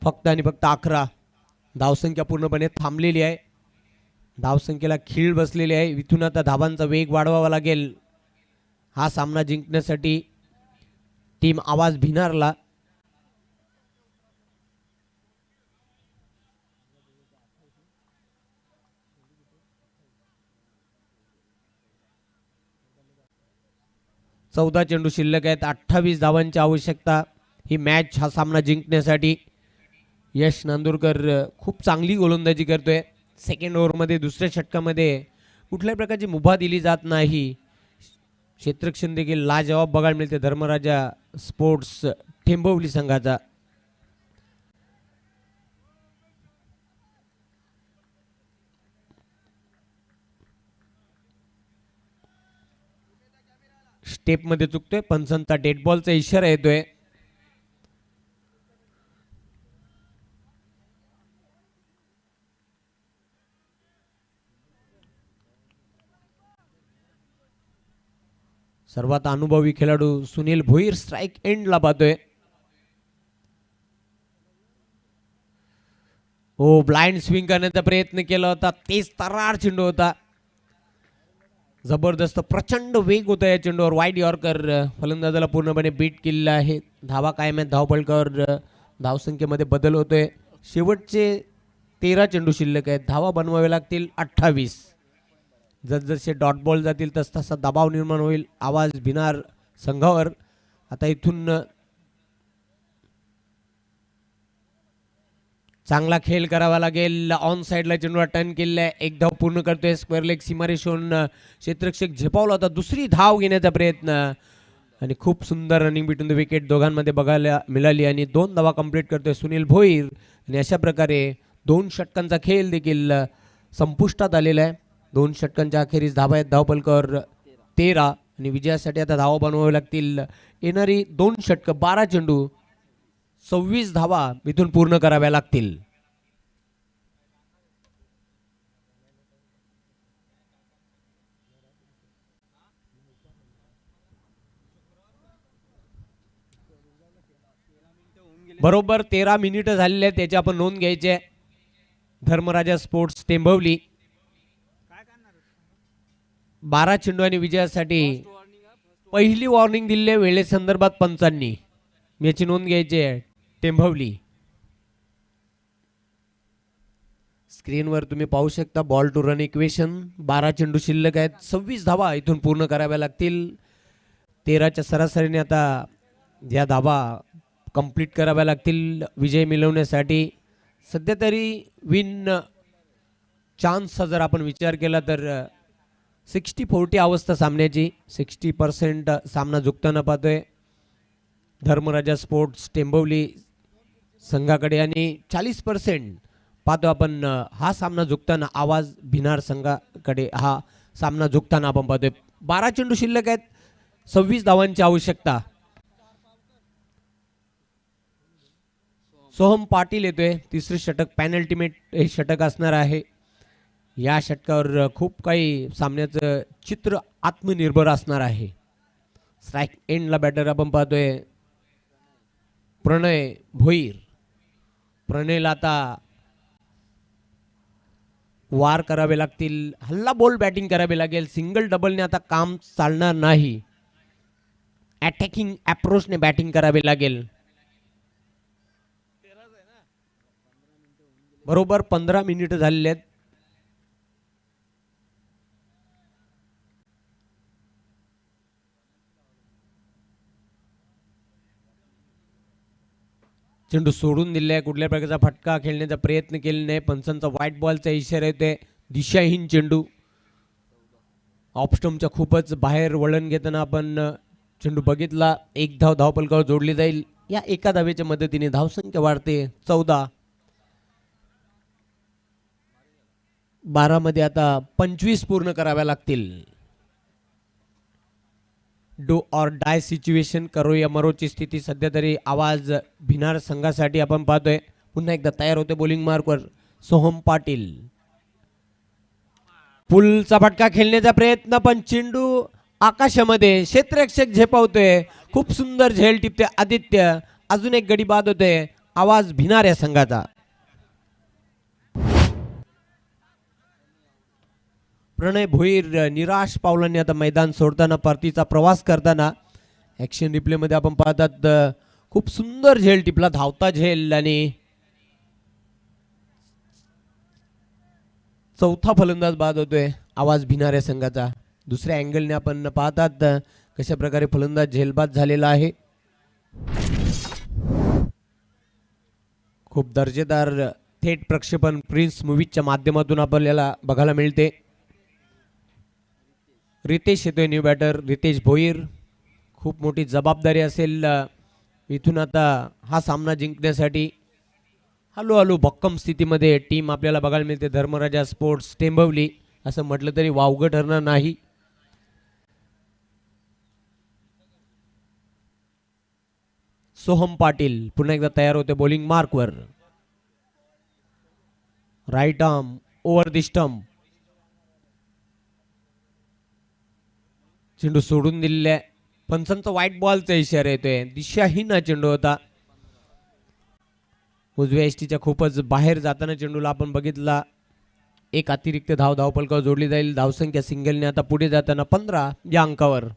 फक्त आणि फक्त 11. धावसंख्या पूर्णपणे थांबलेली आहे. धावसंख्येला खीळ बसलेली आहे. इथून आता धावांचा वेग वाढवावा लागेल हा सामना जिंकण्यासाठी. टीम आवाज भिनारला. चौदा चेंडू शिल्लक आहेत. 28 धावांची आवश्यकता ही मॅच, हा सामना जिंकण्यासाठी. यश नांदुरकर खूप चांगली गोलंदाजी करतोय. सेकंड ओव्हरमध्ये दुसऱ्या षटकामध्ये कुठल्याही प्रकारची मुभा दिली जात नाही. क्षेत्ररक्षण देखील लाजवाब बघायला मिळते धर्मराजा स्पोर्ट्स टेंबवली संघाचा. स्टेप मध्ये चुकतोय. पंचांचा डेड बॉलचा इशारा येतोय. सर्वात अनुभवी खेळाडू सुनील भोईर स्ट्राइक एंडला पाहतोय. ओ ब्लाइंड स्विंग करण्याचा प्रयत्न केला होता. तेज तरार चेंडू होता. जबरदस्त प्रचंड वेग होता या चेंडूवर. Wide yorker. फलंदाजाला पूर्णपणे बीट केलेला आहे. धावा कायम आहेत धावपलकावर. धावसंख्येमध्ये बदल होतोय. शेवटचे 13 चेंडू शिल्लक आहेत. धावा बनवावे लागतील 28. जसजसे डॉट बॉल जातील तसा दबाव निर्माण होईल आवाज भिनार संघावर. आता इथून चांगला खेळ करावा लागेल. ऑन साईडला चेंडूला टर्न केलेला, एक धाव पूर्ण करतोय. स्क्वेअर लेग सीमारेषून क्षेत्ररक्षक झेपावला होता. दुसरी धाव घेण्याचा प्रयत्न आणि खूप सुंदर रनिंग बिटून द विकेट दोघांमध्ये बघायला मिळाली आणि 2 धावा कंप्लीट करतोय सुनील भोईर. आणि अशा प्रकारे 2 षटकांचा खेळ देखील संपुष्टात आलेला आहे. 2 षटकांच्या अखेरीस धावा आहेत धावपलकावर 13 आणि विजयासाठी आता धावा बनवावे लागतील. येणारी 2 षटकं 12 चेंडू 26 धावा इथून पूर्ण कराव्या लागतील. बरोबर 13 मिनिटं झालेले आहेत, त्याची आपण नोंद घ्यायची आहे. धर्मराजा स्पोर्ट्स टेंभवली 12 चेंडू आणि विजयासाठी पहिली वॉर्निंग दिलेली आहे वेळेसंदर्भात पंचांनी. याची नोंद घ्यायची आहे. टेंभवली स्क्रीनवर तुम्ही पाहू शकता बॉल टू रन इक्वेशन. 12 चेंडू शिल्लक आहेत, 26 धावा इथून पूर्ण कराव्या लागतील. 13च्या सरासरीने आता या धावा कंप्लीट कराव्या लागतील विजय मिळवण्यासाठी. सध्या तरी विन चान्सचा जर आपण विचार केला तर 60-40 अवस्था सामन्याची. 60% सामना झुकताना पाहतोय धर्मराजा स्पोर्ट्स टेंभवली संघाकडे आणि 40% पाहतो आपण हा सामना झुकताना आवाज भिनार संघाकडे हा सामना झुकताना आपण पाहतोय. 12 चेंडू शिल्लक आहेत, 26 धावांची आवश्यकता. सोहम पाटील येतोय. तिसरे षटक पॅनल्टिमेट हे षटक असणार आहे. या षटकावर खूप काही सामन्याचं चित्र आत्मनिर्भर असणार आहे. स्ट्राईक एंडला बॅटर आपण पाहतोय प्रणय भोईर. प्रणयला आता वार करावे लागतील, हल्ला बोल बॅटिंग करावी लागेल. सिंगल डबलने आता काम चालणार नाही. अटॅकिंग अप्रोचने बॅटिंग करावी लागेल. बरोबर 15 मिनिटं झालेले आहेत. चेंडू सोडून दिले आहे. कुठल्या प्रकारचा फटका खेळण्याचा प्रयत्न केला नाही. पंचांचा व्हाईट बॉलचा इशारा येतोय. दिशाहीन चेंडू ऑफस्टम्पच्या खूपच बाहेर वळण घेताना आपण चेंडू बघितला. एक धाव धावपलकावर जोडली जाईल. या एका धावेच्या मदतीने धावसंख्या वाढते 14. 12 मध्ये आता 25 पूर्ण कराव्या लागतील. डू ऑर डाय सिच्युएशन, करो या मरोची स्थिती सध्या तरी आवाज भिनार संघासाठी आपण पाहतोय. पुन्हा एकदा तयार होते बॉलिंग मार्कवर सोहम पाटील. पुलचा फटका खेळण्याचा प्रयत्न पण चेंडू आकाशामध्ये. क्षेत्ररक्षक झेपावतोय. खूप सुंदर झेल टिपते आदित्य. अजून एक गडी बाद होते. आवाज भिनार या संघाचा. प्रणय भोईर निराश पावलांनी आता मैदान सोडताना परतीचा प्रवास करताना ॲक्शन रिप्लेमध्ये आपण पाहतात खूप सुंदर झेल टिपला, धावता झेल आणि चौथा फलंदाज बाद होतोय आवाज भिनाऱ्या संघाचा. दुसऱ्या अँगलने आपण पाहतात कशा प्रकारे फलंदाज झेलबाद झालेला आहे. खूप दर्जेदार थेट प्रक्षेपण प्रिन्स मूवीजच्या माध्यमातून आपल्याला बघायला मिळते. रितेश येतोय न्यू बॅटर. रितेश भोईर. खूप मोठी जबाबदारी असेल इथून आता हा सामना जिंकण्यासाठी. हळूहळू भक्कम स्थितीमध्ये टीम आपल्याला बघायला मिळते. धर्मराजा स्पोर्ट्स टेंभवली असं म्हटलं तरी वावगं ठरणार नाही. सोहम पाटील पुन्हा एकदा तयार होते बॉलिंग मार्कवर. Right arm over the stump. चेंडू सोडून दिलेला. पंचांचा व्हाईट बॉलचा इशारा येतोय. दिशाहीन हा चेंडू होता. उजव्या एसटीच्या खूपच बाहेर जाताना चेंडूला आपण बघितला. एक अतिरिक्त धाव धावपलकावर जोडली जाईल. धावसंख्या सिंगलने आता पुढे जाताना 15 या अंकावर.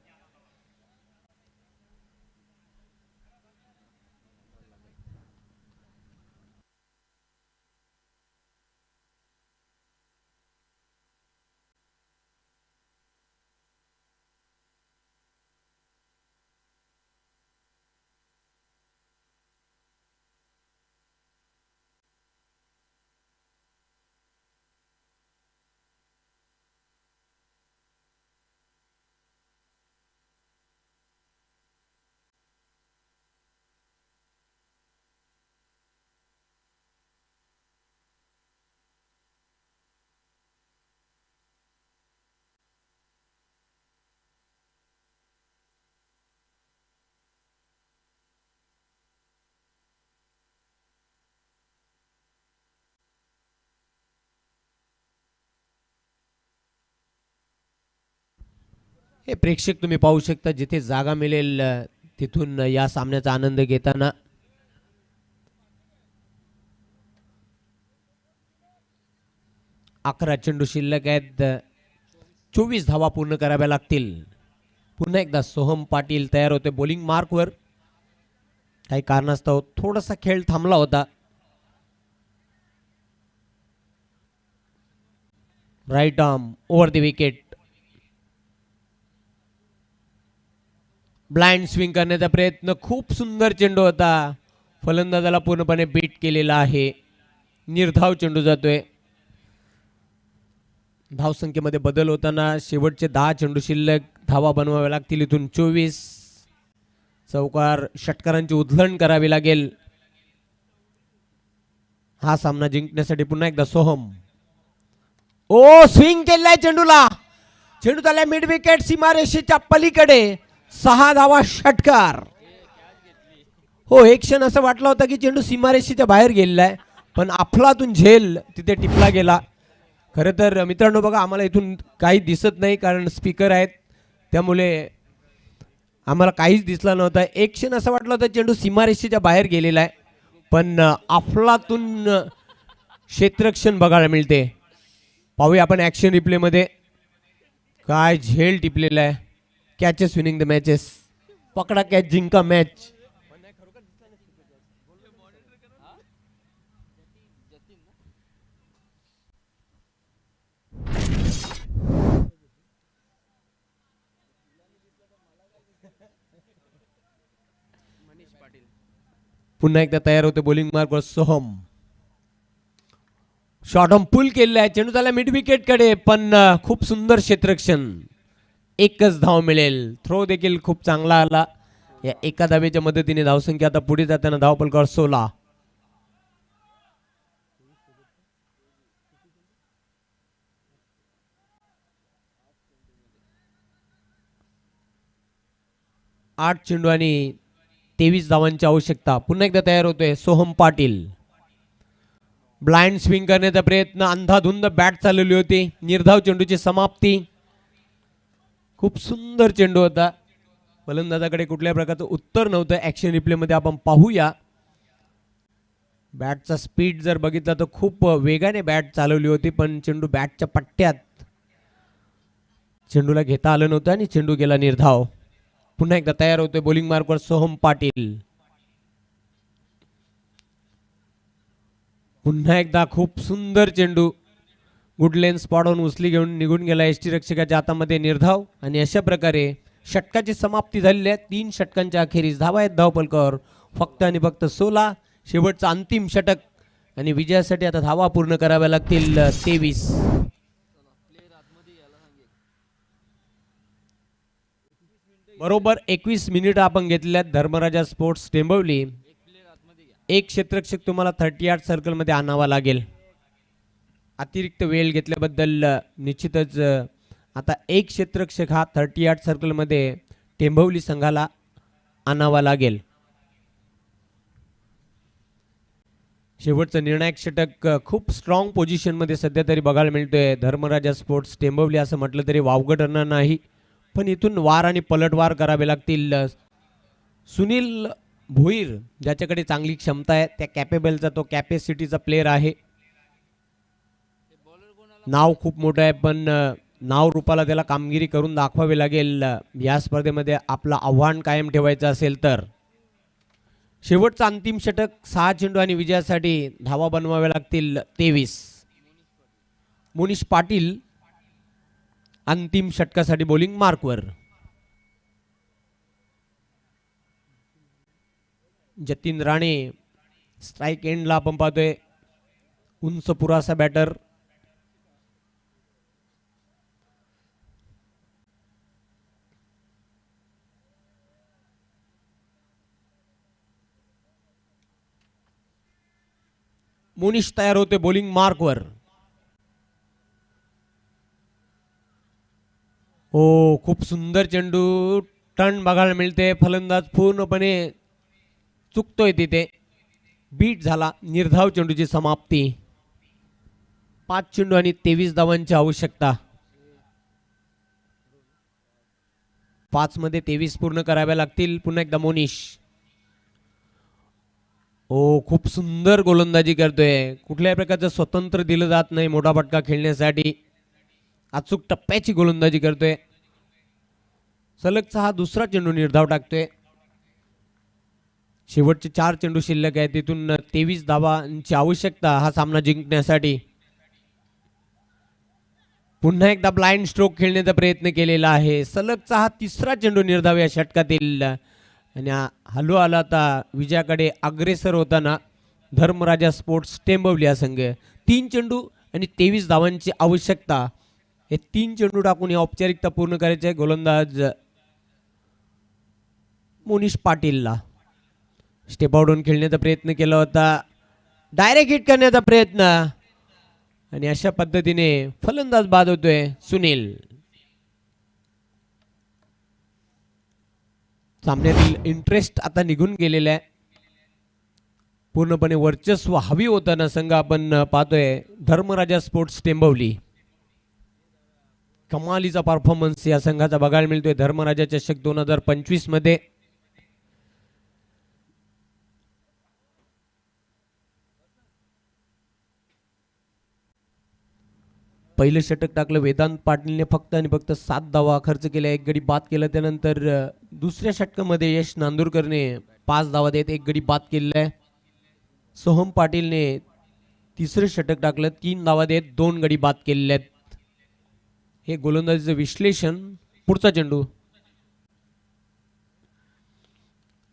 हे प्रेक्षक तुम्ही पाहू शकता, जिथे जागा मिळेल तिथून या सामन्याचा आनंद घेताना. अकरा चेंडू शिल्लक आहेत, 24 धावा पूर्ण कराव्या लागतील. पुन्हा एकदा सोहम पाटील तयार होते बॉलिंग मार्कवर. काही कारणास्तव थोडासा खेळ थांबला होता. Right arm over the wicket. Blind swing करण्याचा प्रयत्न, खूप सुंदर चेंडू होता. फलंदाजाला पूर्णपणे बीट केलेला आहे. निर्धाव चेंडू जातोय. धावसंख्येमध्ये बदल होताना शेवटचे 10 चेंडू शिल्लक, धावा बनवाव्या लागतील इथून 24. चौकार षटकारांची उधळण करावी लागेल हा सामना जिंकण्यासाठी. पुन्हा एकदा सोहम. ओ स्विंग केलाय चेंडूला. चेंडू झालाय मिड विकेट सीमारेषेच्या पलीकडे. 6 धावा षटकार. हो, एक क्षण असं वाटलं होतं की चेंडू सीमारेषेच्या बाहेर गेलेला आहे, पण अफलातून झेल तिथे टिपला गेला. खरं तर मित्रांनो बघा, आम्हाला इथून काही दिसत नाही कारण स्पीकर आहेत, त्यामुळे आम्हाला काहीच दिसलं नव्हतं. एक क्षण असं वाटलं होतं चेंडू सीमारेषेच्या बाहेर गेलेला आहे, पण अफलातून क्षेत्ररक्षण बघायला मिळते. पाहूया आपण ॲक्शन रिप्लेमध्ये काय झेल टिपलेला आहे. Catches winning the matches. पकडा कॅच जिंका मॅच. पुन्हा एकदा तयार होते बॉलिंग मार्कवर सोहम. शॉर्ट ऑन पुल केलेला आहे. चेंडू झाला मिड विकेट कडे, पण खूप सुंदर क्षेत्ररक्षण. एकच धाव मिळेल. थ्रो देखील खूप चांगला आला. या एका धावेच्या मदतीने धावसंख्या आता पुढे जाताना धावपलकावर 16. आठ चेंडू आणि 23 धावांची आवश्यकता. पुन्हा एकदा तयार होतोय सोहम पाटील. ब्लाइंड स्विंग करण्याचा प्रयत्न, अंधाधुंद बॅट चालवली होती. निर्धाव चेंडूची समाप्ती. खूप सुंदर चेंडू होता. फलंदाजाकडे कुठल्या प्रकारचं उत्तर नव्हतं. ॲक्शन रिप्लेमध्ये आपण पाहूया. बॅटचा स्पीड जर बघितला तर खूप वेगाने बॅट चालवली होती, पण चेंडू बॅटच्या पट्ट्यात चेंडूला घेता आलं नव्हतं आणि चेंडू गेला निर्धाव. पुन्हा एकदा तयार होतोय बॉलिंग मार्कवर सोहम पाटील. पुन्हा एकदा खूप सुंदर चेंडू. गुड लेन स्पॉटवरून उचली घेऊन निघून गेला एसटी रक्षकाच्या हातामध्ये. निर्धाव. आणि अशा प्रकारे षटकाची समाप्ती झालेली आहे. 3 षटकांच्या अखेरीस धावा आहेत धावपलकावर फक्त आणि फक्त 16. शेवटचं अंतिम षटक आणि विजयासाठी आता धावा पूर्ण कराव्या लागतील 23. बरोबर 21 मिनिट आपण घेतल्यात. धर्मराजा स्पोर्ट्स टेंबवली. एक क्षेत्ररक्षक तुम्हाला 38 सर्कलमध्ये आणावा लागेल. अतिरिक्त वेळ घेतल्याबद्दल निश्चितच आता एक क्षेत्ररक्षक हा 38 सर्कलमध्ये टेंबवली संघाला आणावा लागेल. शेवटचं निर्णायक षटक खूप स्ट्रॉंग पोझिशनमध्ये सध्या तरी बघायला मिळतोय. धर्मराजा स्पोर्ट्स टेंबवली असं म्हटलं तरी वावगं ठरणार नाही, पण इथून वार आणि पलटवार करावे लागतील. सुनील भोईर ज्याच्याकडे चांगली क्षमता आहे, त्या कॅपेबलचा तो कॅपॅसिटीचा प्लेअर आहे. नाव खूप मोठं आहे, पण नाव रूपाला त्याला कामगिरी करून दाखवावी लागेल या स्पर्धेमध्ये आपलं आव्हान कायम ठेवायचं असेल तर. शेवटचं अंतिम षटक 6 चेंडू आणि विजयासाठी धावा बनवाव्या लागतील 23. मोनिश पाटील अंतिम षटकासाठी बॉलिंग मार्कवर. जतीन राणे स्ट्राईक एंडला आपण पाहतोय. उंच पुरासा बॅटर. मोनिश तयार होते बॉलिंग मार्कवर. हो, खूप सुंदर चेंडू. टर्न बघायला मिळते. फलंदाज पूर्णपणे चुकतोय तिथे. बीट झाला. निर्धाव चेंडूची समाप्ती. 5 चेंडू आणि 23 धावांची आवश्यकता. 5 मध्ये 23 पूर्ण कराव्या लागतील. पुन्हा एकदा मोनिश. ओ खूप सुंदर गोलंदाजी करतोय. कुठल्याही प्रकारचं स्वतंत्र दिलं जात नाही मोठा फटका खेळण्यासाठी. अचूक टप्प्याची गोलंदाजी करतोय. सलगचा हा दुसरा चेंडू निर्धाव टाकतोय. शेवटचे 4 चेंडू शिल्लक आहे. तिथून 23 धावांची आवश्यकता हा सामना जिंकण्यासाठी. पुन्हा एकदा ब्लाइंड स्ट्रोक खेळण्याचा प्रयत्न केलेला आहे. सलगचा हा तिसरा चेंडू निर्धाव या षटकातील. आणि हलू आला आता विजयाकडे अग्रेसर होताना धर्मराजा स्पोर्ट्स टेंबवली हा संघ. 3 चेंडू आणि 23 धावांची आवश्यकता. हे 3 चेंडू टाकून ही औपचारिकता पूर्ण करायचे. गोलंदाज मोनिश पाटीलला स्टेप आउट खेळण्याचा प्रयत्न केला होता. डायरेक्ट हिट करण्याचा प्रयत्न आणि अशा पद्धतीने फलंदाज बाद होतोय सुनील. सामन्यातील इंटरेस्ट आता निघून गेलेला आहे. पूर्णपणे वर्चस्व हवी होताना संघ आपण पाहतोय धर्मराजा स्पोर्ट्स टेंबवली. कमालीचा परफॉर्मन्स या संघाचा बघायला मिळतोय धर्मराजा चषक 2025 मध्ये. पहिलं षटक टाकलं वेदांत पाटीलने फक्त आणि फक्त 7 धावा खर्च केल्या. 1 गडी बाद केला. त्यानंतर दुसऱ्या षटकामध्ये यश नांदूरकरने 5 धावा देत 1 गडी बाद केलेला आहे. सोहम पाटीलने तिसरं षटक टाकलं 3 धावा देत 2 गडी बाद केलेले आहेत. हे गोलंदाजीचं विश्लेषण. पुढचा चेंडू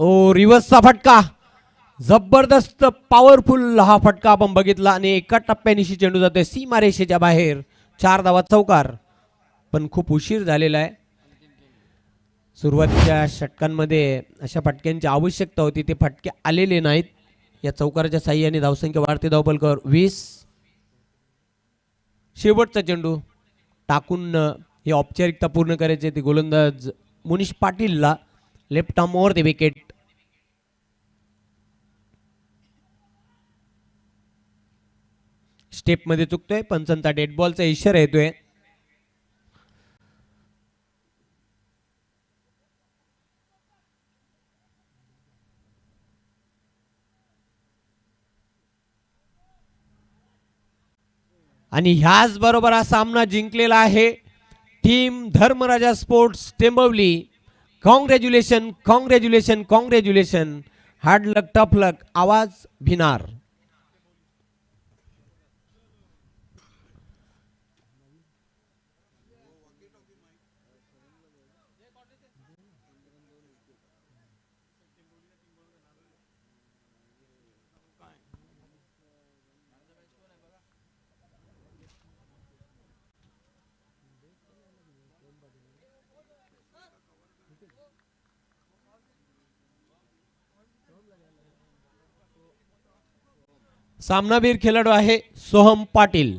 ओ रिव्हर्सचा फटका. जबरदस्त पॉवरफुल हा फटका आपण बघितला आणि एका टप्प्यानिशी चेंडू जातोय सीमारेषेच्या बाहेर. 4 धावा चौकार. पण खूप उशीर झालेला आहे. सुरुवातीच्या षटकांमध्ये अशा फटक्यांची आवश्यकता होती. ते फटके आलेले नाहीत. या चौकाराच्या साह्याने धावसंख्या वाढते. धावफलकावर 20. शेवटचा चेंडू टाकून ही औपचारिकता पूर्ण करायची. ती गोलंदाज मोनिश पाटीलला left arm over the wicket. Step मध्ये चुकतोय. पंचांचा डेड बॉलचा इशारा येतोय. आणि ह्याच बरोबर हा सामना जिंकलेला आहे team Dharmaraja sports Tembavali. Congratulation congratulation congratulation. Hard luck tough luck. आवाज भिनार. सामनावीर खेळाडू आहे सोहम पाटील.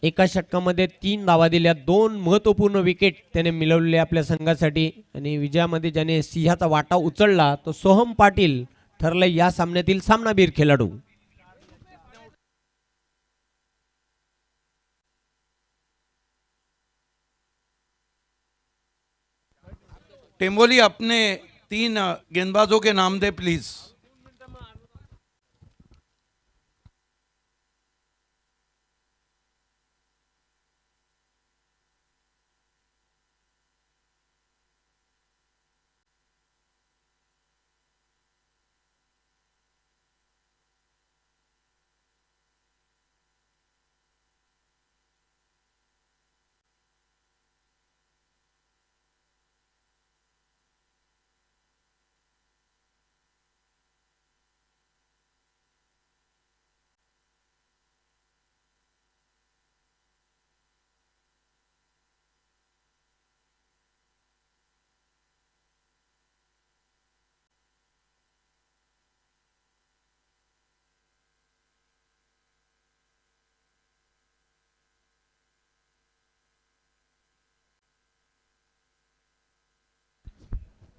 एका षटकामध्ये 3 धावा दिल्या. 2 महत्वपूर्ण विकेट त्याने मिळवले आपल्या संघासाठी. आणि विजयामध्ये ज्याने सिंहाचा वाटा उचलला तो सोहम पाटील ठरला या सामन्यातील सामनावीर खेळाडू. टेंबोली अपने 3 गेंदबाजों के नाम दे प्लीज.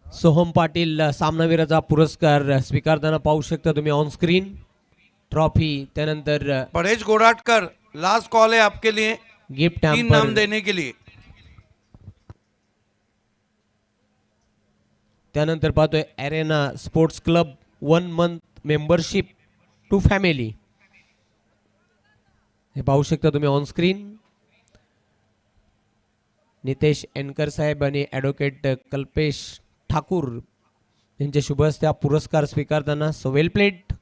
सोहम पाटील सामनावीराचा पुरस्कार स्वीकारताना पाहू शकता तुम्ही ऑन स्क्रीन. ट्रॉफी त्यानंतर परेश गोराटकर लास्ट कॉल है आपके लिए. गिफ्ट 3 नाम हॅम्पर देने के लिए. त्यानंतर पाहतोय arena sports club 1 month membership to family. हे पाहू शकता तुम्ही ऑन स्क्रीन. नितेश एनकर साहेब आणि ॲडव्होकेट कल्पेश ठाकूर यांच्या शुभ हस्ते हा पुरस्कार स्वीकारताना. So well played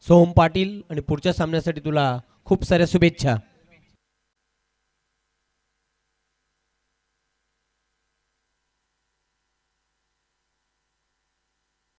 Soham Patil, आणि पुढच्या सामन्यासाठी तुला खूप साऱ्या शुभेच्छा.